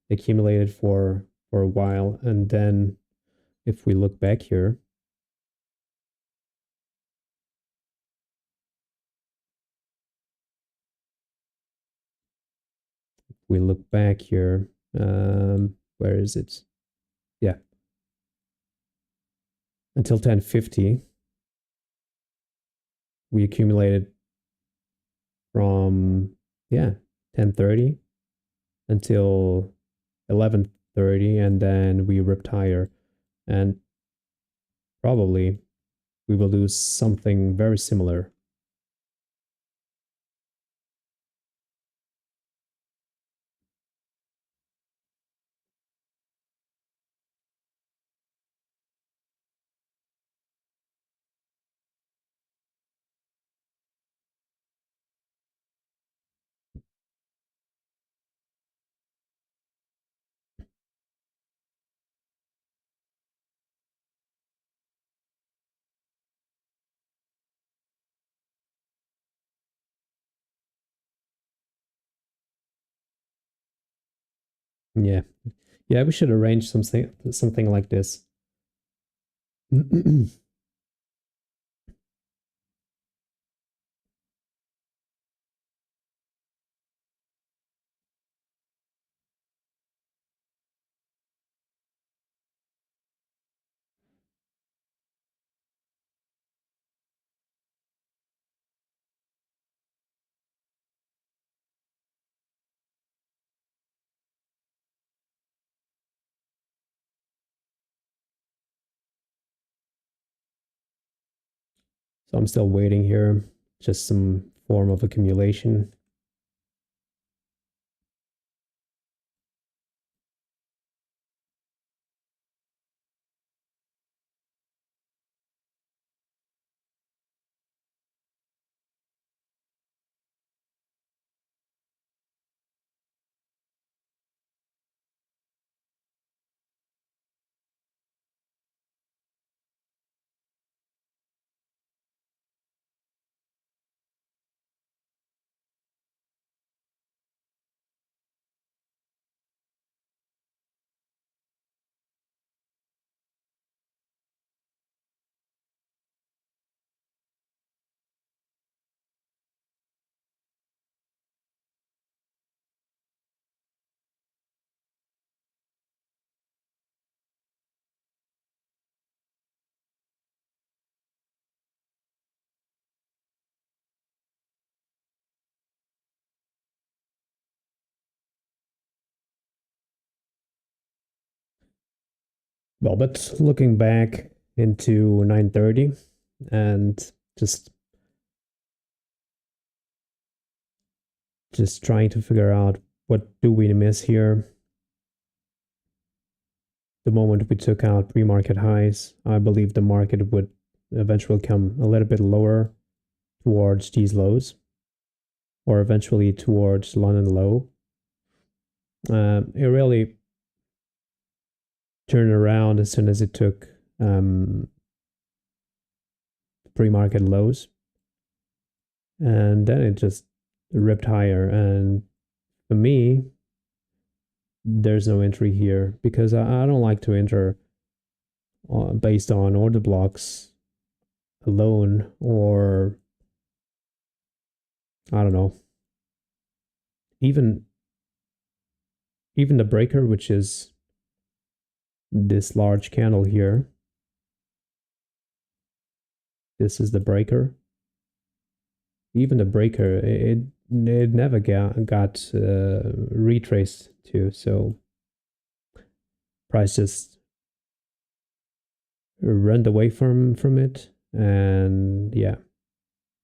Speaker 1: accumulated for a while, and then if we look back here, we look back here. Where is it? Yeah, until 1050, we accumulated from yeah 1030 until 1130, and then we ripped higher, and probably we will do something very similar. Yeah. Yeah, we should arrange something like this. So I'm still waiting here. Just some form of accumulation. Well, but looking back into 9:30 and just just trying to figure out what do we miss here. The moment we took out pre-market highs, I believe the market would eventually come a little bit lower towards these lows, or eventually towards London low. It really turned around as soon as it took pre-market lows, and then it just ripped higher. And for me, there's no entry here because I don't like to enter based on order blocks alone, or I don't know, even even the breaker, which is this large candle here. This is the breaker. Even the breaker, it never got retraced to, so price just ran away from it, and yeah,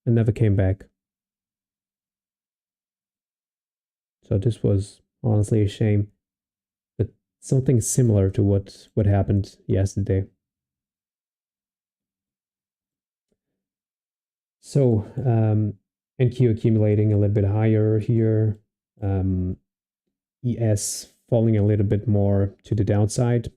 Speaker 1: it never came back. So this was honestly a shame, but something similar to what happened yesterday. So NQ accumulating a little bit higher here. ES falling a little bit more to the downside.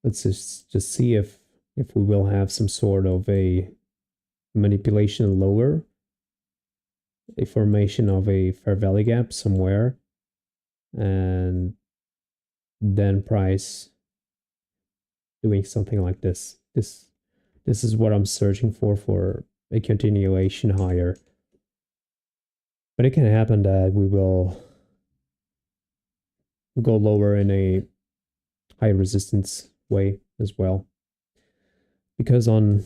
Speaker 1: Let's just see if we will have some sort of a manipulation lower, a formation of a fair value gap somewhere, and then price doing something like this. This is what I'm searching for a continuation higher. But it can happen that we will go lower in a high resistance way as well. Because on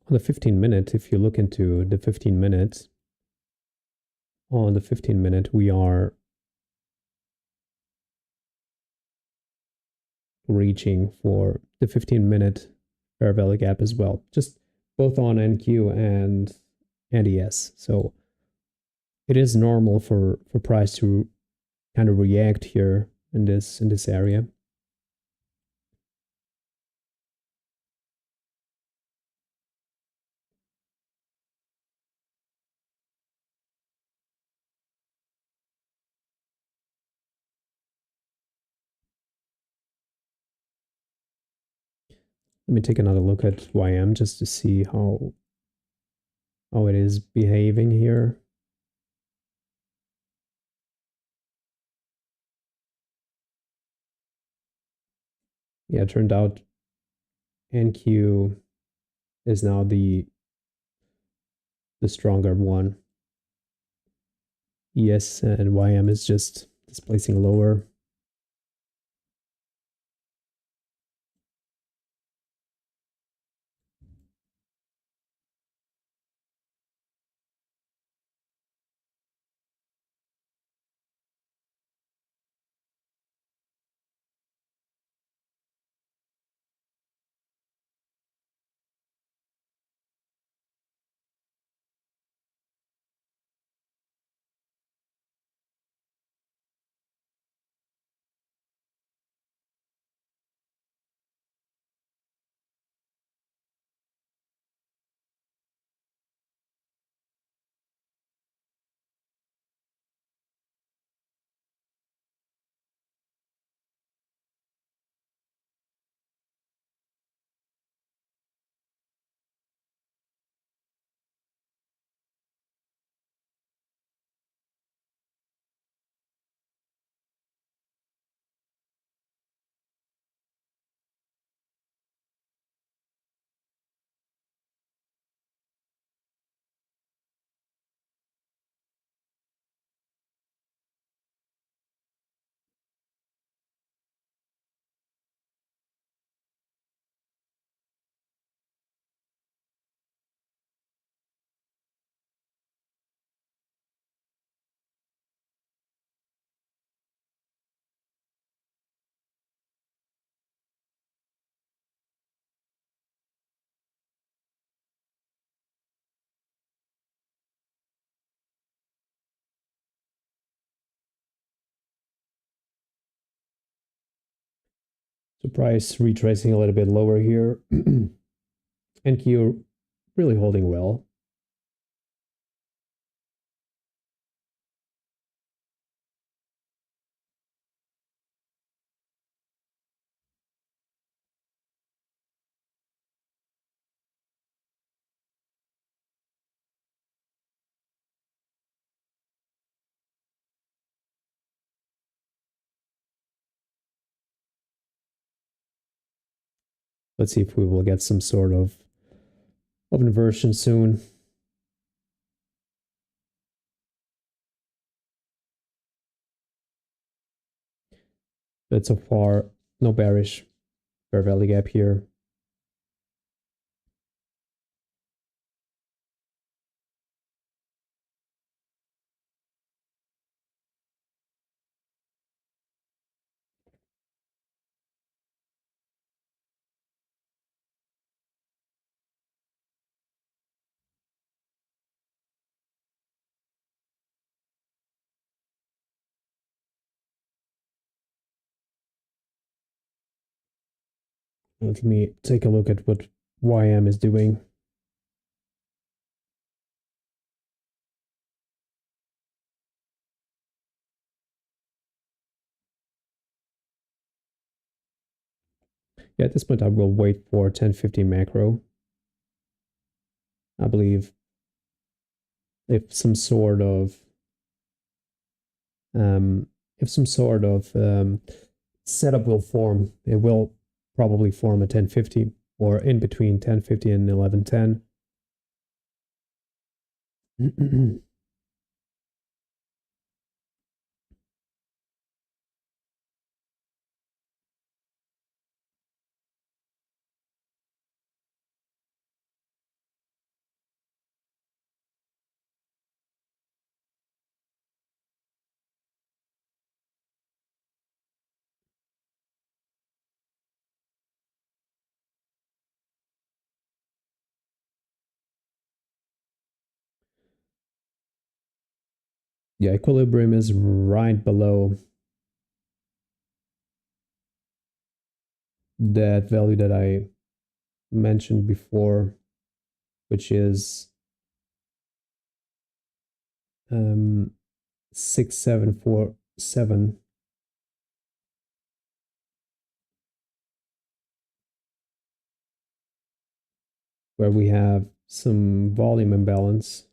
Speaker 1: the 15 minute, if you look into the 15 minutes, on the 15 minute, we are reaching for the 15-minute fair value gap as well, just both on NQ and ES. So it is normal for price to kind of react here in this area. Let me take another look at YM just to see how it is behaving here. Yeah, it turned out NQ is now the stronger one. ES and YM is just displacing lower. So price retracing a little bit lower here. NQ really holding well. Let's see if we will get some sort of inversion soon. But so far, no bearish fair value gap here. Let me take a look at what YM is doing. Yeah, at this point, I will wait for 1050 macro. I believe if some sort of setup will form, it will probably form a 1050 or in between 1050 and 1110. Yeah, equilibrium is right below that value that I mentioned before, which is 6747. where we have some volume imbalance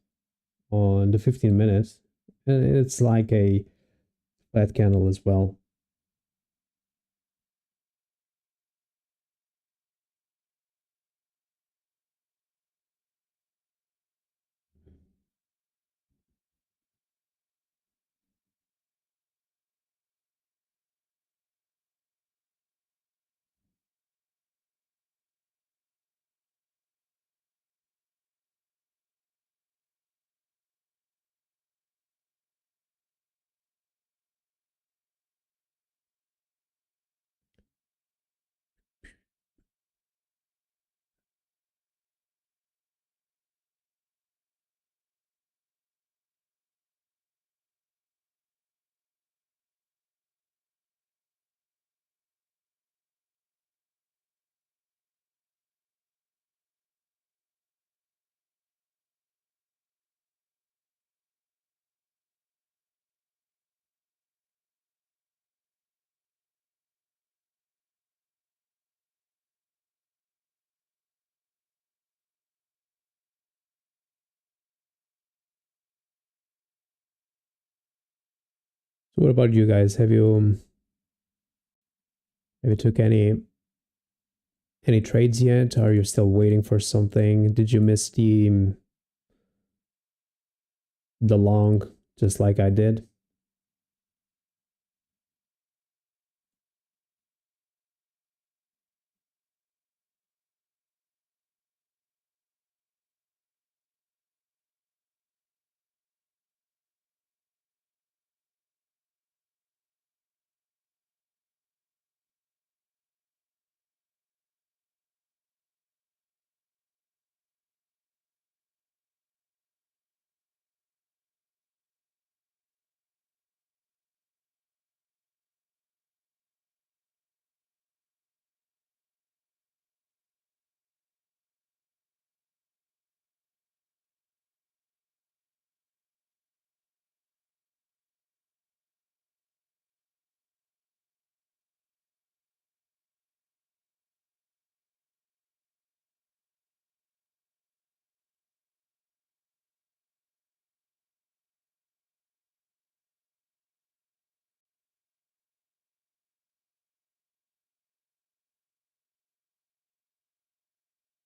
Speaker 1: on the 15 minutes, and it's like a flat candle as well. So what about you guys? Have you took any trades yet? Are you still waiting for something? Did you miss the long just like I did?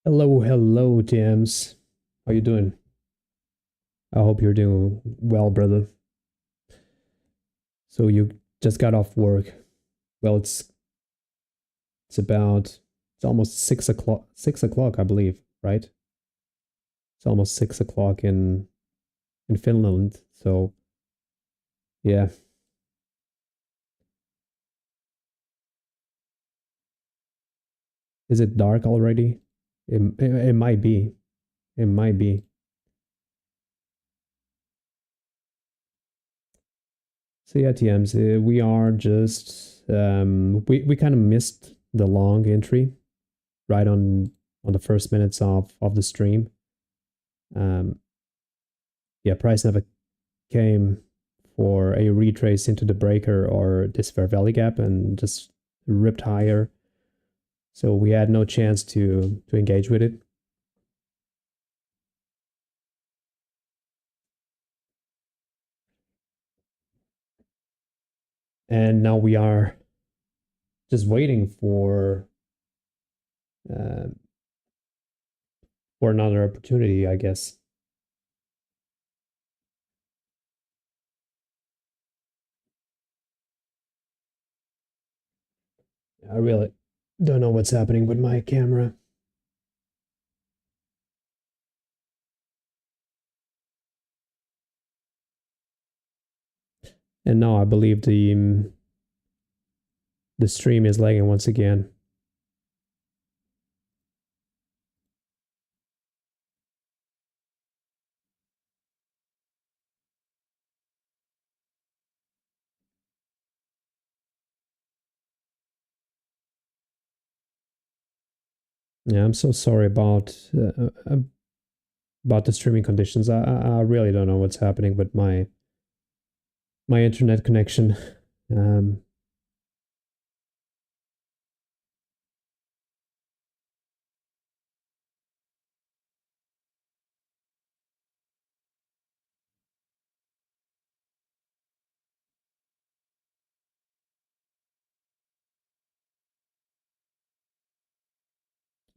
Speaker 1: Hello, hello, James. How you doing? I hope you're doing well, brother. So you just got off work. Well, it's almost 6 o'clock. 6 o'clock, I believe, right? It's almost 6 o'clock in Finland. So yeah, is it dark already? It might be. It might be. So yeah, TMs, we are just we kind of missed the long entry right on the first minutes of the stream. Um, yeah, price never came for a retrace into the breaker or this fair value gap and just ripped higher. So we had no chance to engage with it. And now we are just waiting uh, for another opportunity, I guess. I really don't know what's happening with my camera. And now I believe the stream is lagging once again. Yeah, I'm so sorry about the streaming conditions. I really don't know what's happening with my internet connection. Um,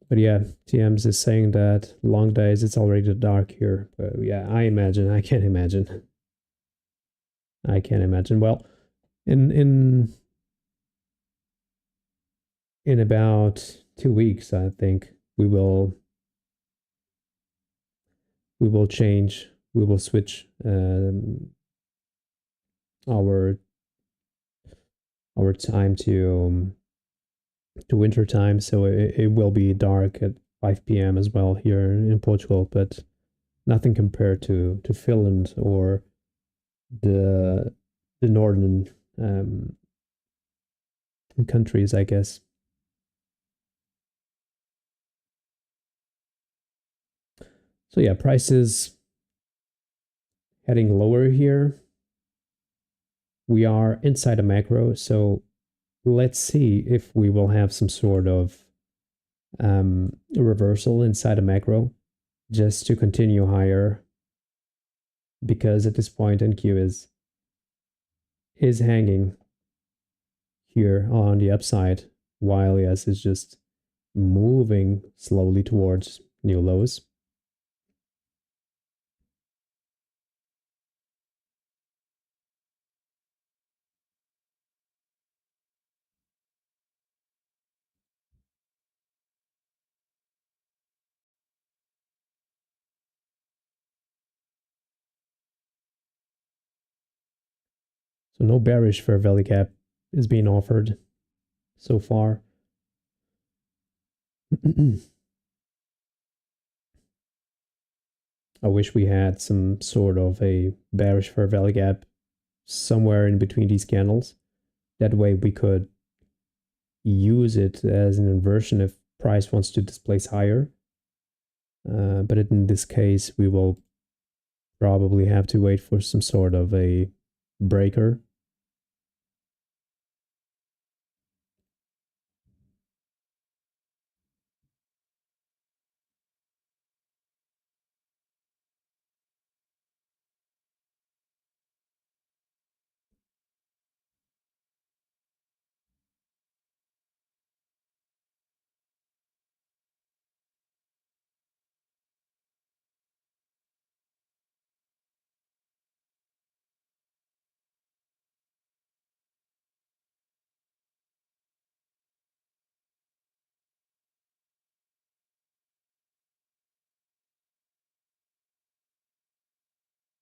Speaker 1: But yeah, TMs is saying that long days it's already dark here. But yeah, I can't imagine. I can't imagine. Well, in in about 2 weeks, I think we will change. We will switch our time to winter time, so it will be dark at 5 p.m. as well here in Portugal, but nothing compared to Finland or the the northern countries, I guess. So yeah, prices heading lower here. We are inside a macro, so let's see if we will have some sort of reversal inside a macro just to continue higher, because at this point NQ is hanging here on the upside while ES is just moving slowly towards new lows. So no bearish fair value gap is being offered so far. I wish we had some sort of a bearish fair value gap somewhere in between these candles. That way we could use it as an inversion if price wants to displace higher. But in this case, we will probably have to wait for some sort of a breaker.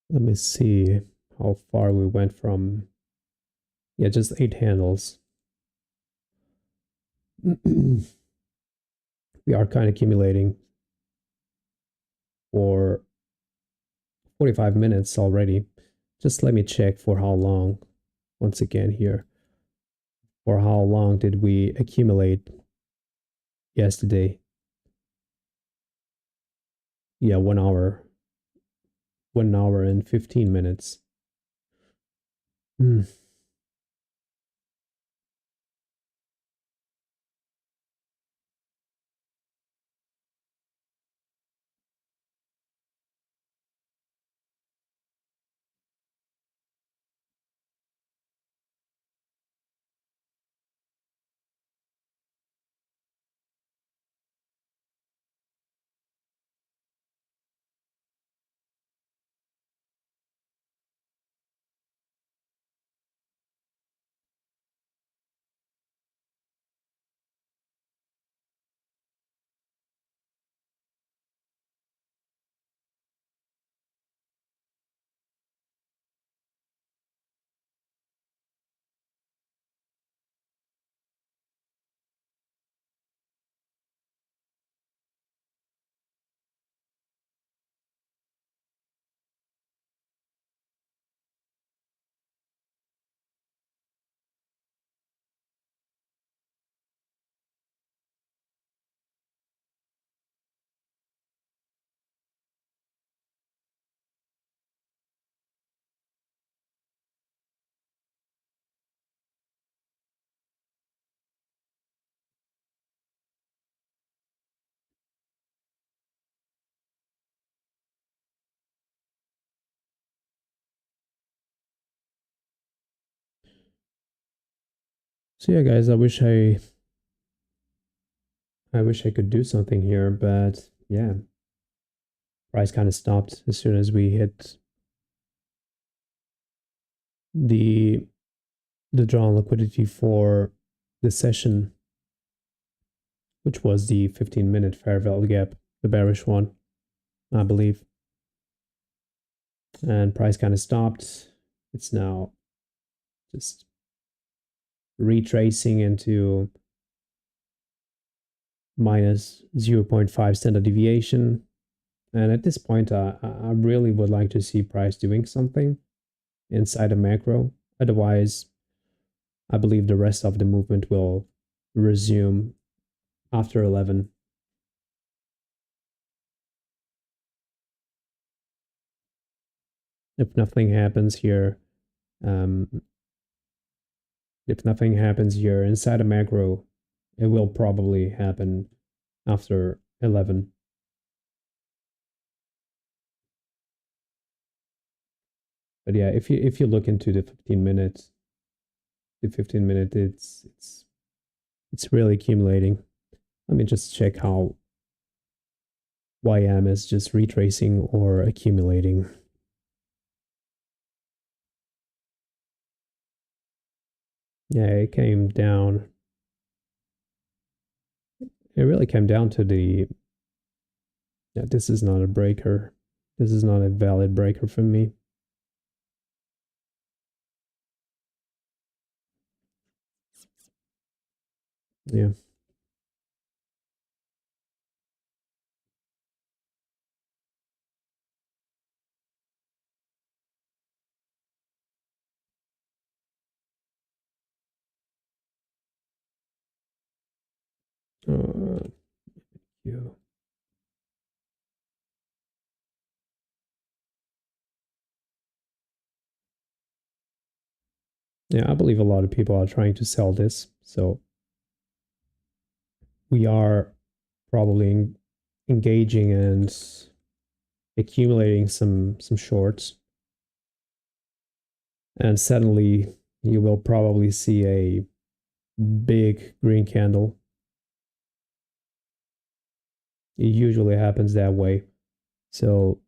Speaker 1: Let me see how far we went from, yeah, just 8 handles. We are kind of accumulating for 45 minutes already. Just let me check for how long. Once again here, for how long did we accumulate yesterday? Yeah, 1 hour. 1 hour and 15 minutes. Hmm. So yeah, guys, I wish I wish I could do something here, but yeah, price kind of stopped as soon as we hit the drawn liquidity for the session, which was the 15-minute fair value gap, the bearish one, I believe. And price kind of stopped. It's now just retracing into minus 0.5 standard deviation. And at this point, I really would like to see price doing something inside a macro. Otherwise, I believe the rest of the movement will resume after 11. If nothing happens here, um, if nothing happens here inside a macro, it will probably happen after 11. But yeah, if you look into the 15 minutes, it's really accumulating. Let me just check how YM is just retracing or accumulating. Yeah, it came down. It really came down to the, yeah, this is not a breaker. This is not a valid breaker for me. Yeah. Yeah. Yeah, I believe a lot of people are trying to sell this. So we are probably engaging and accumulating some shorts. And suddenly you will probably see a big green candle. It usually happens that way. So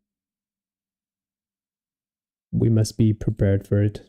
Speaker 1: we must be prepared for it.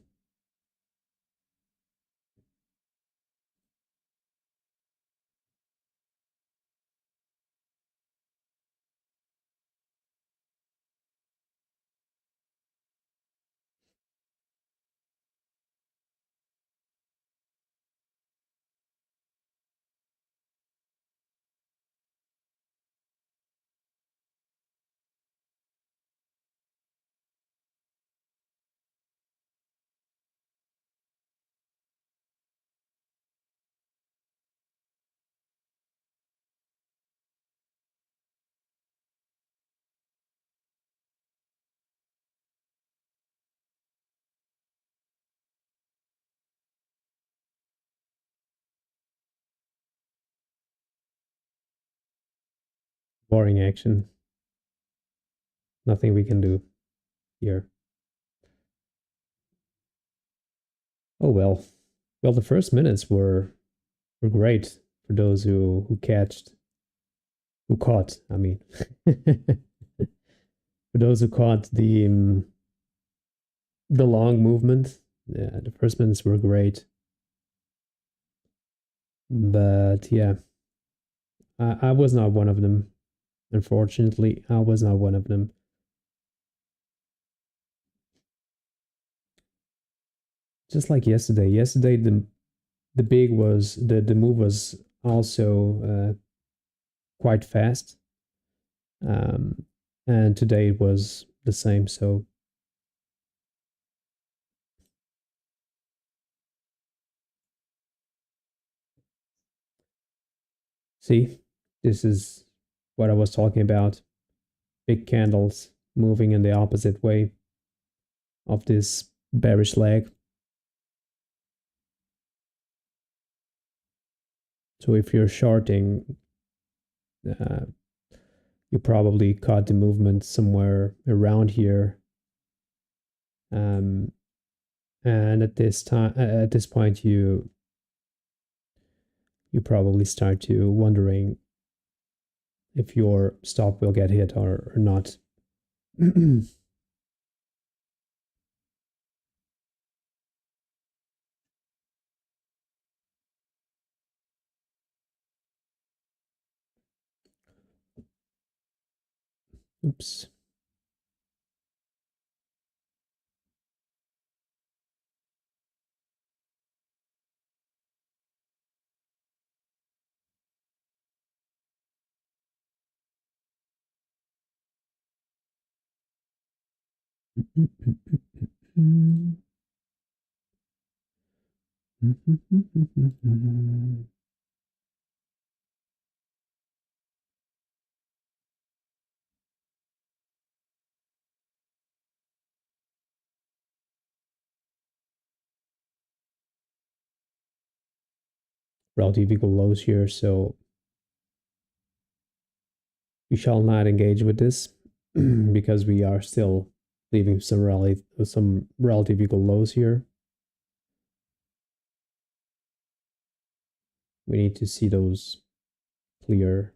Speaker 1: Boring action. Nothing we can do here. Oh well. Well, the first minutes were great for those who caught. I mean, for those who caught the long movement. Yeah, the first minutes were great. But yeah, I was not one of them. Unfortunately, I was not one of them. Just like yesterday. Yesterday, the move was also quite fast, um, and today it was the same. So see, this is what I was talking about. Big candles moving in the opposite way of this bearish leg. So if you're shorting, uh, you probably caught the movement somewhere around here. Um, and at this point, you probably start to wondering if your stop will get hit or not. Oops. Relative equal lows here, so we shall not engage with this because we are still leaving some relative equal lows here. We need to see those clear.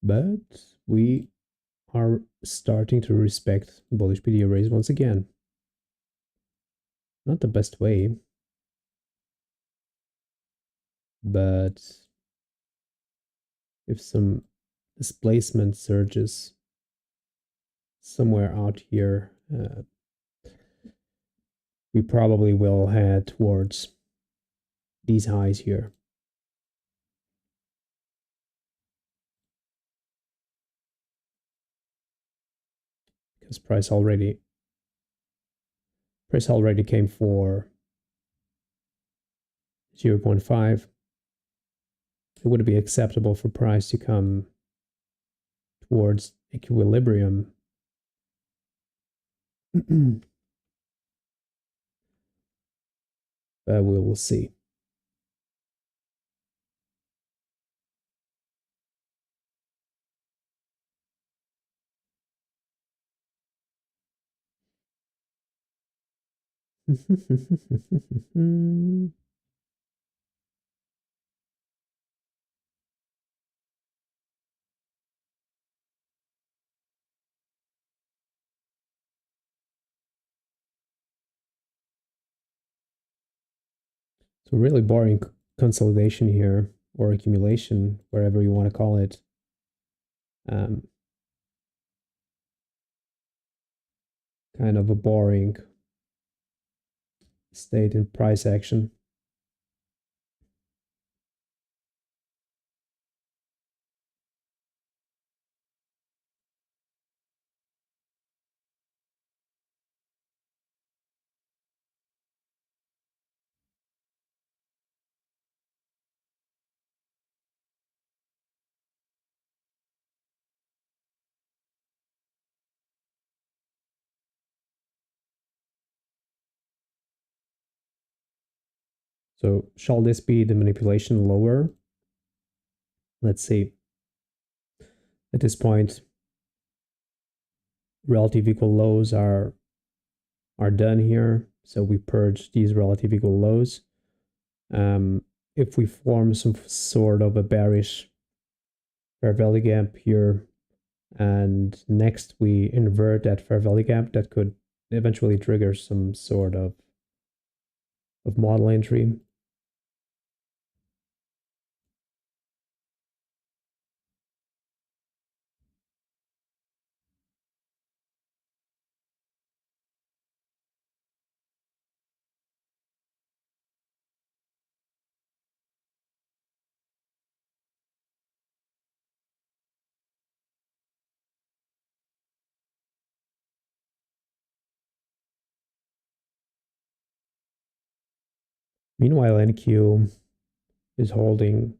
Speaker 1: But we are starting to respect bullish PD arrays once again. Not the best way, but if some displacement surges somewhere out here, we probably will head towards these highs here. Because price already came for 0.5. It would be acceptable for price to come towards equilibrium. But we will see. So really boring consolidation here, or accumulation, wherever you want to call it. Kind of a boring state in price action. So shall this be the manipulation lower? Let's see. At this point, relative equal lows are done here. So we purge these relative equal lows. If we form some sort of a bearish fair value gap here, and next we invert that fair value gap, that could eventually trigger some sort of model entry. Meanwhile, NQ is holding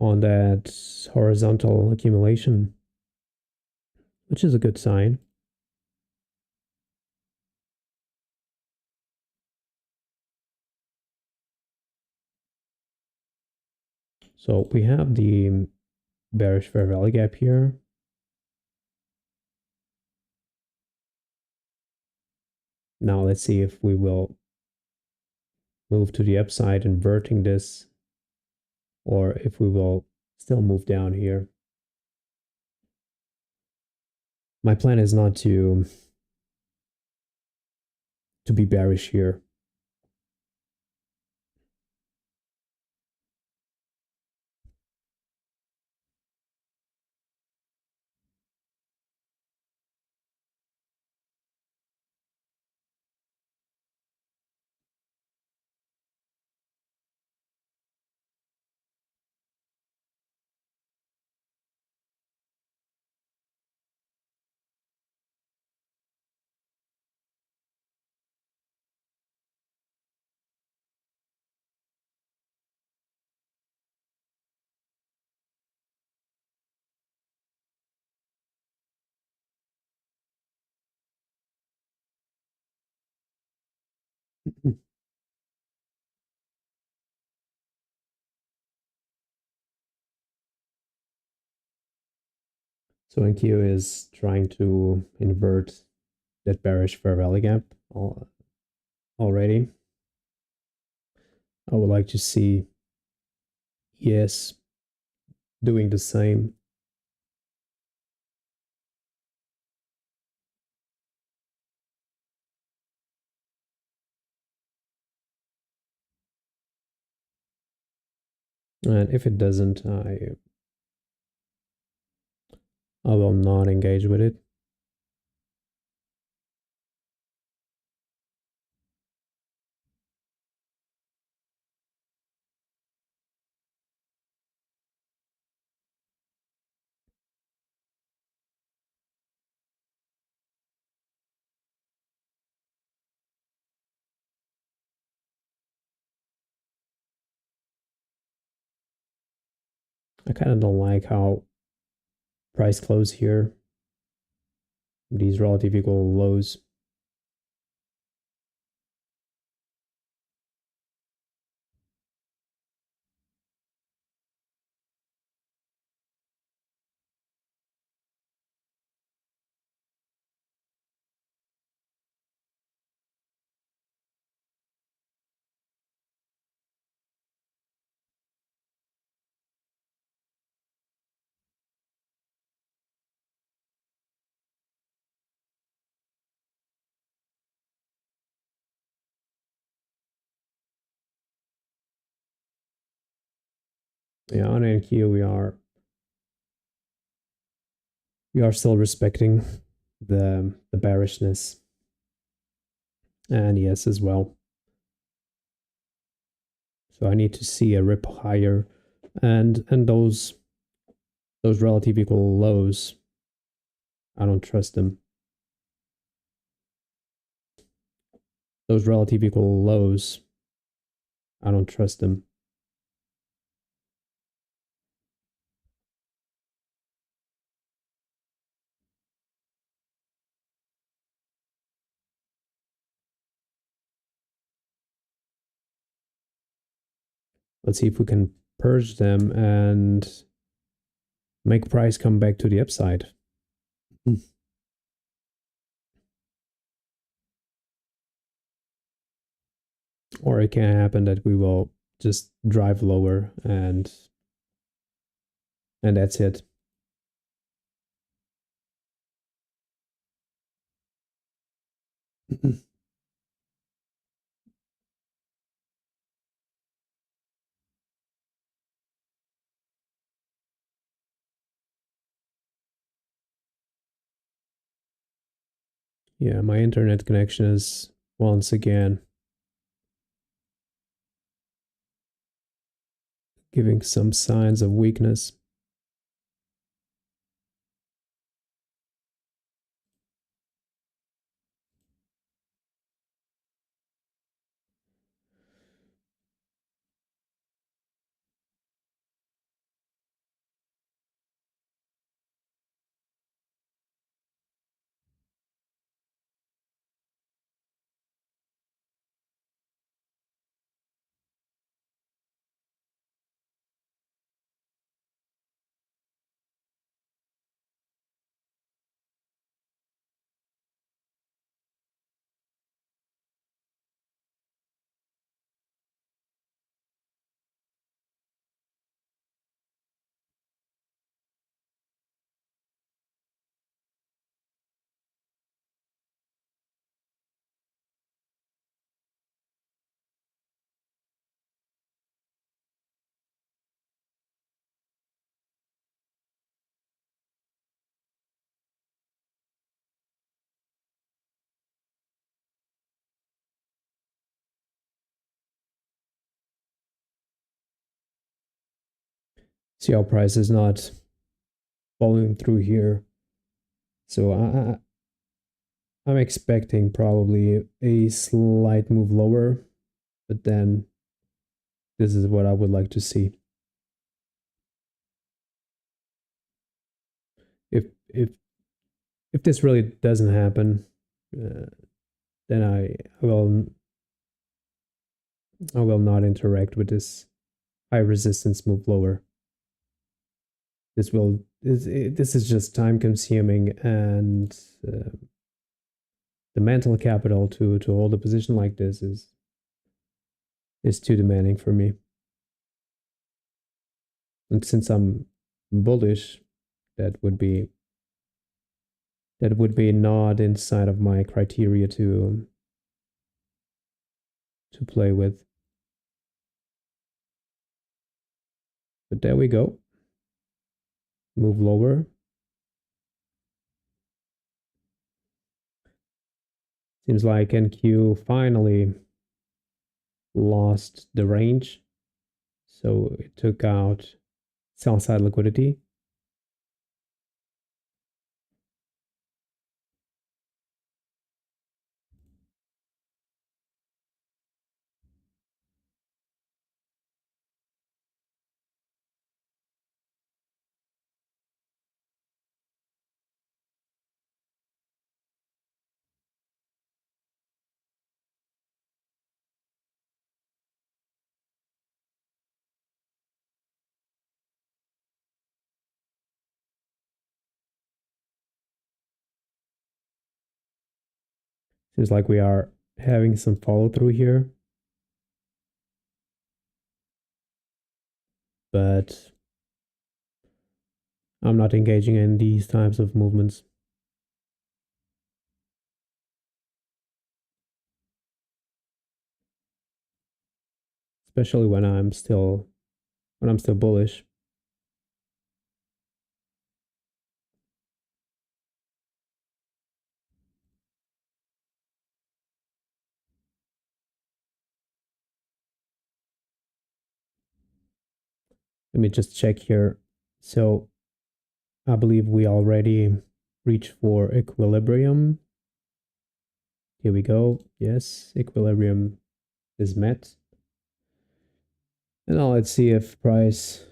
Speaker 1: on that horizontal accumulation, which is a good sign. So we have the bearish fair value gap here. Now let's see if we will move to the upside inverting this, or if we will still move down here. My plan is not to be bearish here. So NQ is trying to invert that bearish fair value gap already. I would like to see ES doing the same. And if it doesn't, I will not engage with it. I kind of don't like how price close here. These relative equal lows. Yeah, on NQ we are still respecting the bearishness, and yes as well. So I need to see a rip higher, and those relative equal lows, I don't trust them. Those relative equal lows, I don't trust them. Let's see if we can purge them and make price come back to the upside. Or it can happen that we will just drive lower and that's it. Yeah, my internet connection is once again giving some signs of weakness. See how price is not following through here. So I'm expecting probably a slight move lower, but then this is what I would like to see. If if if this really doesn't happen, then I will not interact with this high resistance move lower. This is just time consuming, and the mental capital to hold a position like this is too demanding for me. And since I'm bullish, that would be not inside of my criteria to play with. But there we go. Move lower. Seems like NQ finally lost the range. So it took out sell side liquidity. Seems like we are having some follow through here. But I'm not engaging in these types of movements. Especially when I'm still bullish. Let me just check here. So I believe we already reached for equilibrium. Here we go. Yes, equilibrium is met. And now let's see if price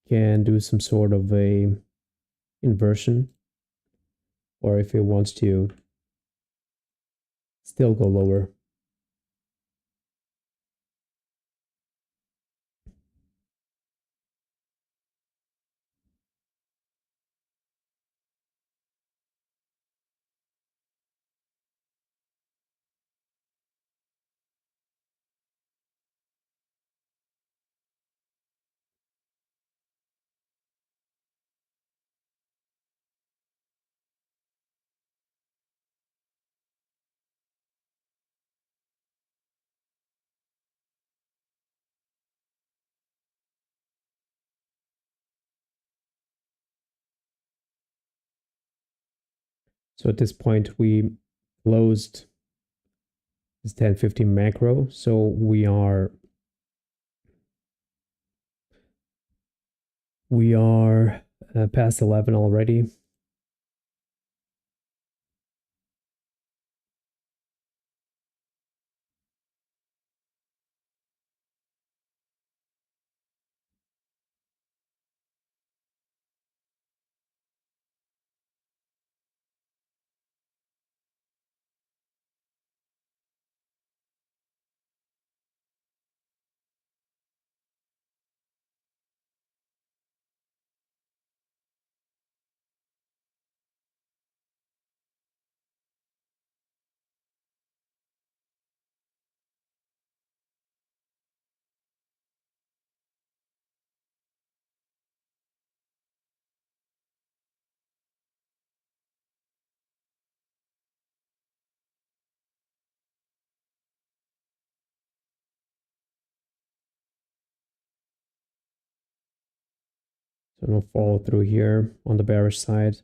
Speaker 1: can do some sort of a inversion, or if it wants to still go lower. So at this point, we closed this 1050 macro. So we are past 11 already. So no follow through here on the bearish side.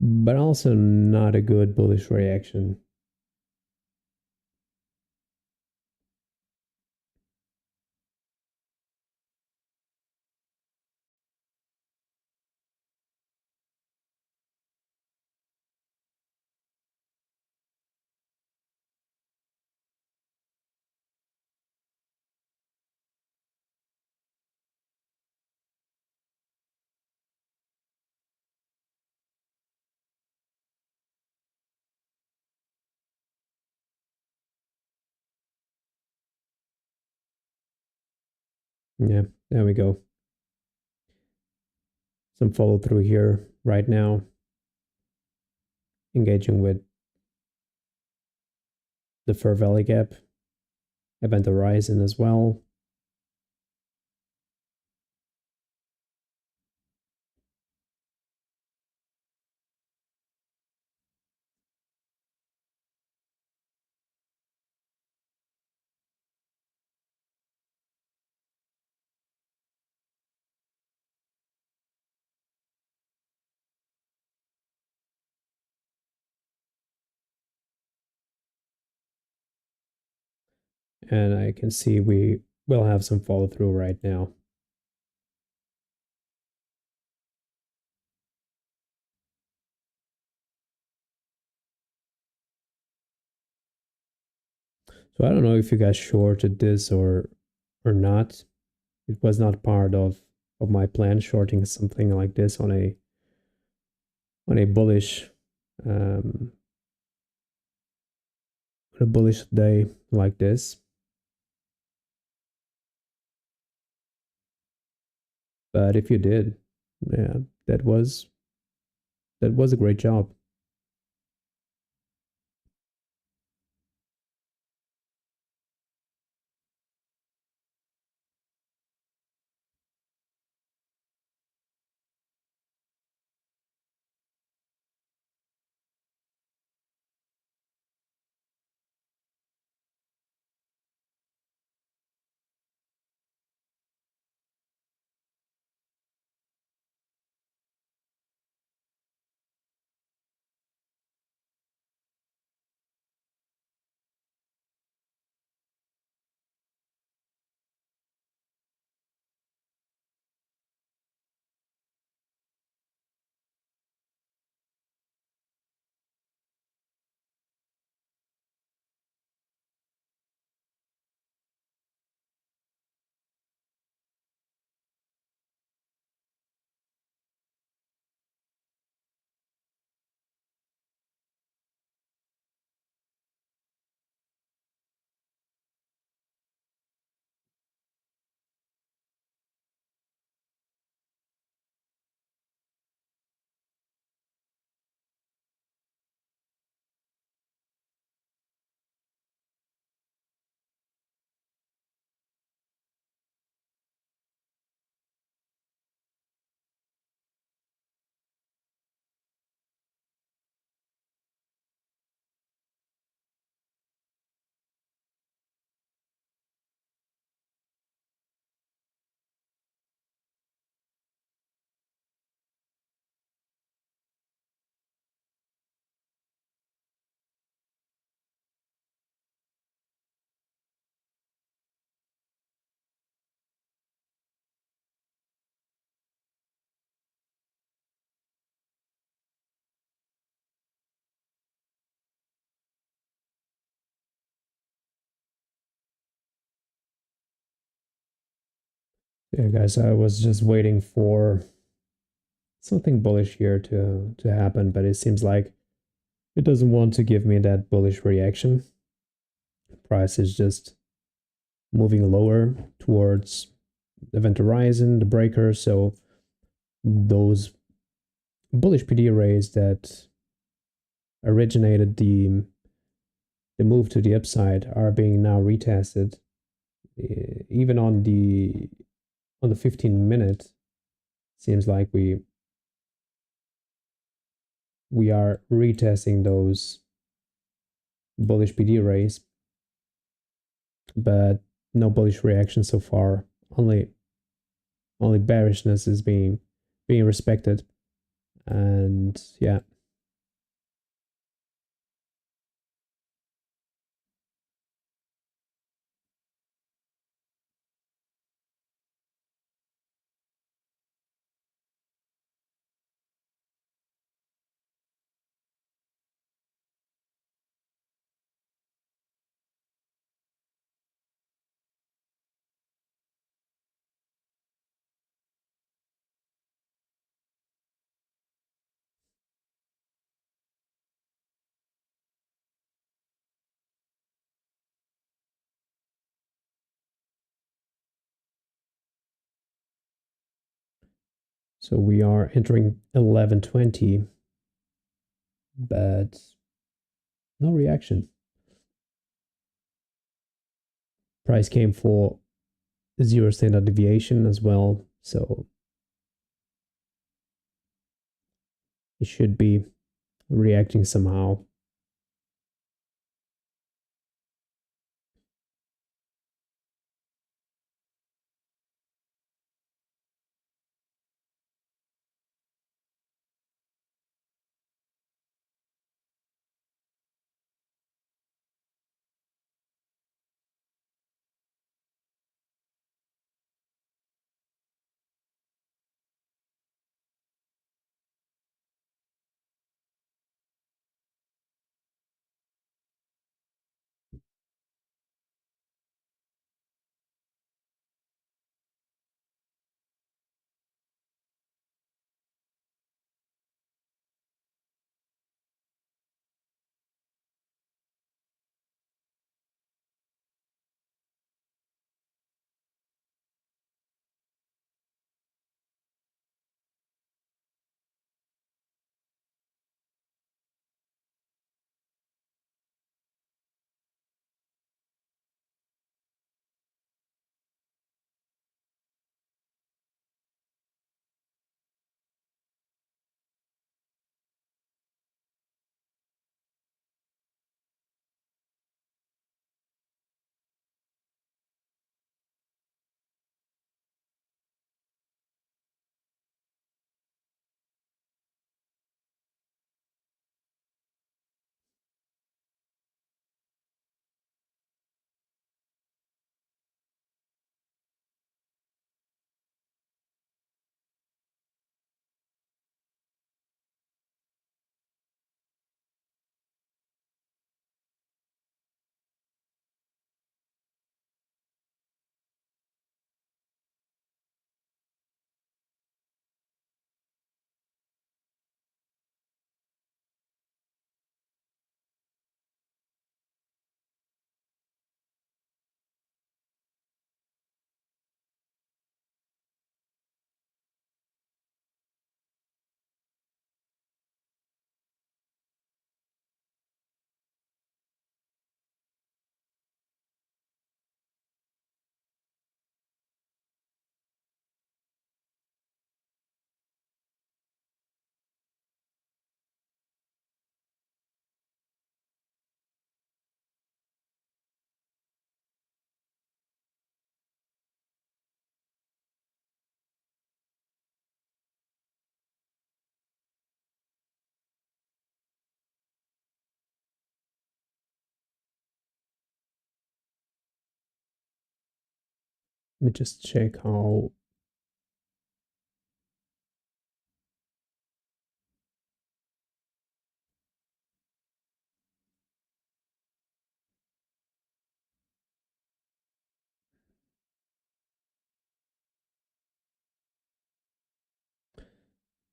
Speaker 1: but also not a good bullish reaction. Yeah, there we go. Some follow through here right now, engaging with the fair value gap, event horizon as well. And I can see we will have some follow through right now. So I don't know if you guys shorted this or not. It was not part of my plan shorting something like this on a bullish um on a bullish day like this. But if you did, yeah, that was a great job. Yeah, guys, I was just waiting for something bullish here to happen, but it seems like it doesn't want to give me that bullish reaction. Price is just moving lower towards the event horizon, the breaker. So those bullish PD arrays that originated the move to the upside are being now retested. Even on the 15-minute, seems like we are retesting those bullish PD arrays, but no bullish reaction so far. Only bearishness is being respected. And yeah, So we are entering 11:20, but no reaction. Price came for 0 standard deviation as well, so it should be reacting somehow. Let me just check how.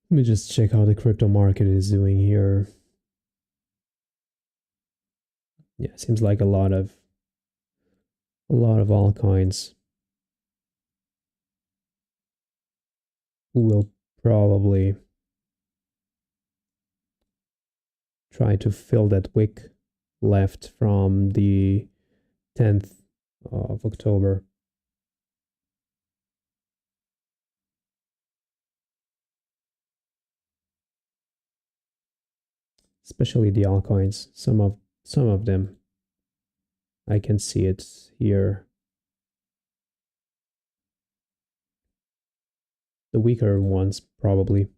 Speaker 1: Let me just check how the crypto market is doing here. Yeah, seems like a lot of altcoins will probably try to fill that wick left from the 10th of October. Especially the altcoins. Some of them. I can see it here. The weaker ones probably.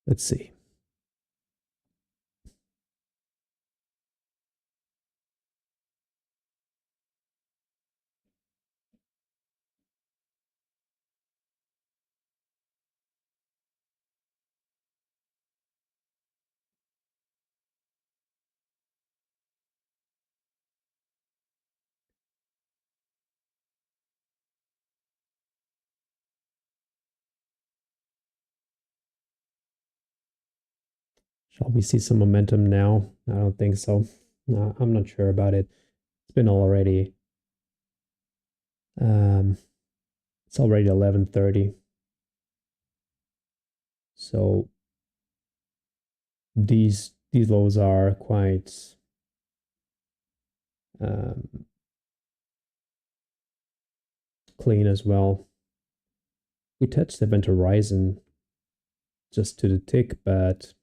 Speaker 1: Let's see. Shall we see some momentum now? I don't think so. No, I'm not sure about it. It's been already um it's already 11:30. So these lows are quite um, clean as well. We touched event horizon just to the tick, but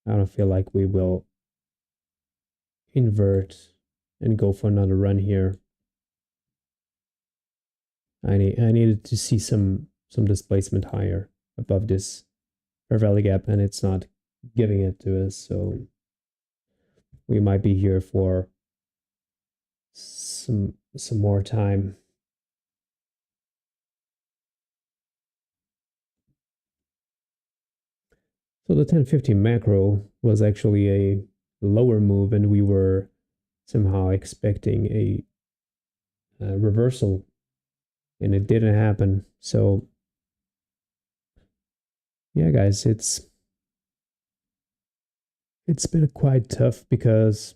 Speaker 1: I don't feel like we will invert and go for another run here. I needed to see some displacement higher above this fair value gap, and it's not giving it to us. So we might be here for some more time. So the 1050 macro was actually a lower move, and we were somehow expecting a reversal, and it didn't happen. So yeah, guys, it's been quite tough because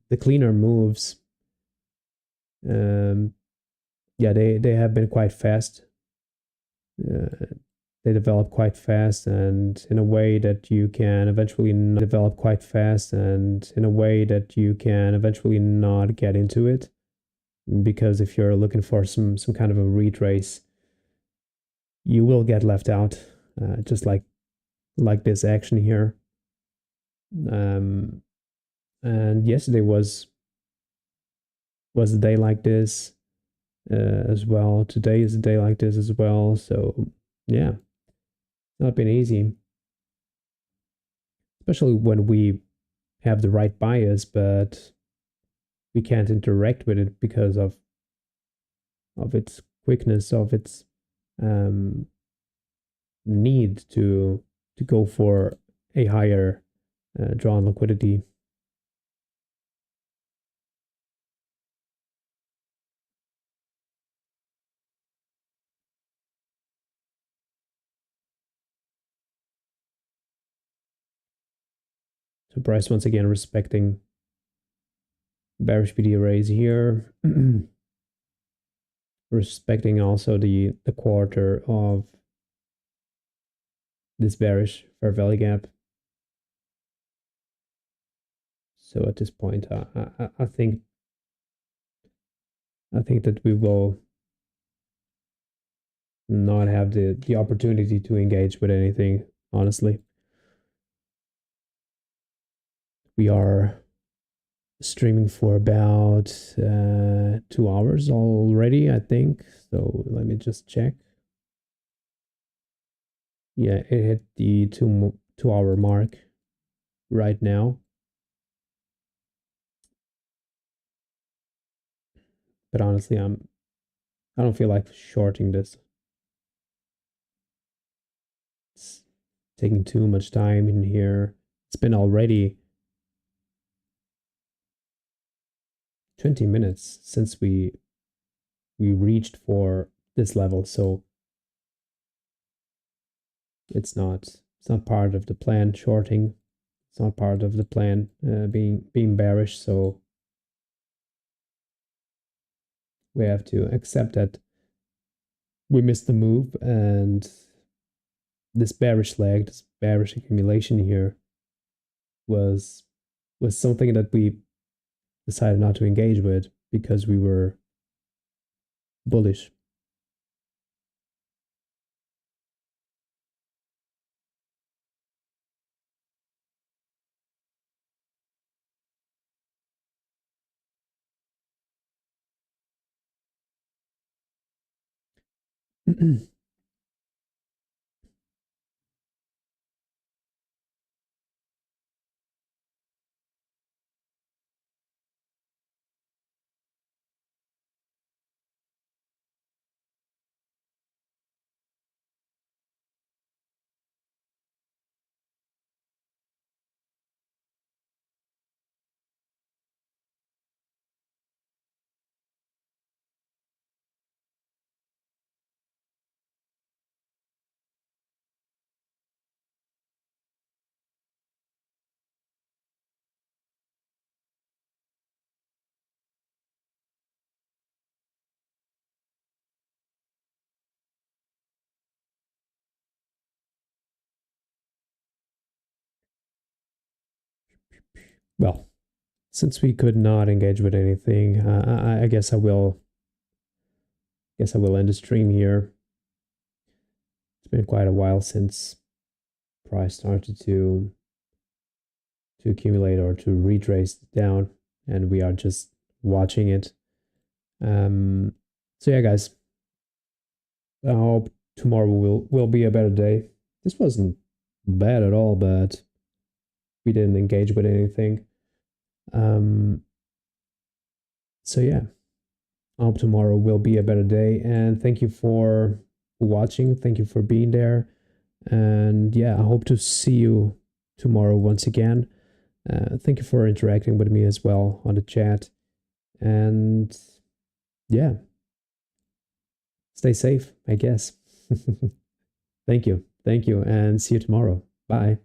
Speaker 1: the cleaner moves, um, yeah, they have been quite fast. Uh, they develop quite fast, and in a way that you can eventually not develop quite fast, and in a way that you can eventually not get into it, because if you're looking for some kind of a retrace, you will get left out, just like this action here. Um, and yesterday was a day like this as well. Today is a day like this as well. So yeah, not been easy, especially when we have the right bias, but we can't interact with it because of its quickness, of its um, need to go for a higher drawn liquidity. So price once again respecting bearish PD arrays here, respecting also the quarter of this bearish fair value gap. So at this point, I think that we will not have the opportunity to engage with anything. Honestly, we are streaming for about 2 hours already, I think. So let me just check. Yeah, it hit the 2 hour mark right now. But honestly, I don't feel like shorting this. It's taking too much time in here. It's been already 20 minutes since we reached for this level, so it's not part of the plan shorting. It's not part of the plan being bearish, so we have to accept that we missed the move, and this bearish leg, this bearish accumulation here was something that we decided not to engage with because we were bullish. well, since we could not engage with anything, I guess I will end the stream here. It's been quite a while since price started to accumulate or to retrace down, and we are just watching it. So yeah, guys, I hope tomorrow will be a better day. This wasn't bad at all, but we didn't engage with anything. So yeah, I hope tomorrow will be a better day, and thank you for watching. Thank you for being there, and yeah, I hope to see you tomorrow once again. Thank you for interacting with me as well on the chat, and yeah, stay safe, I guess. Thank you, and see you tomorrow. Bye.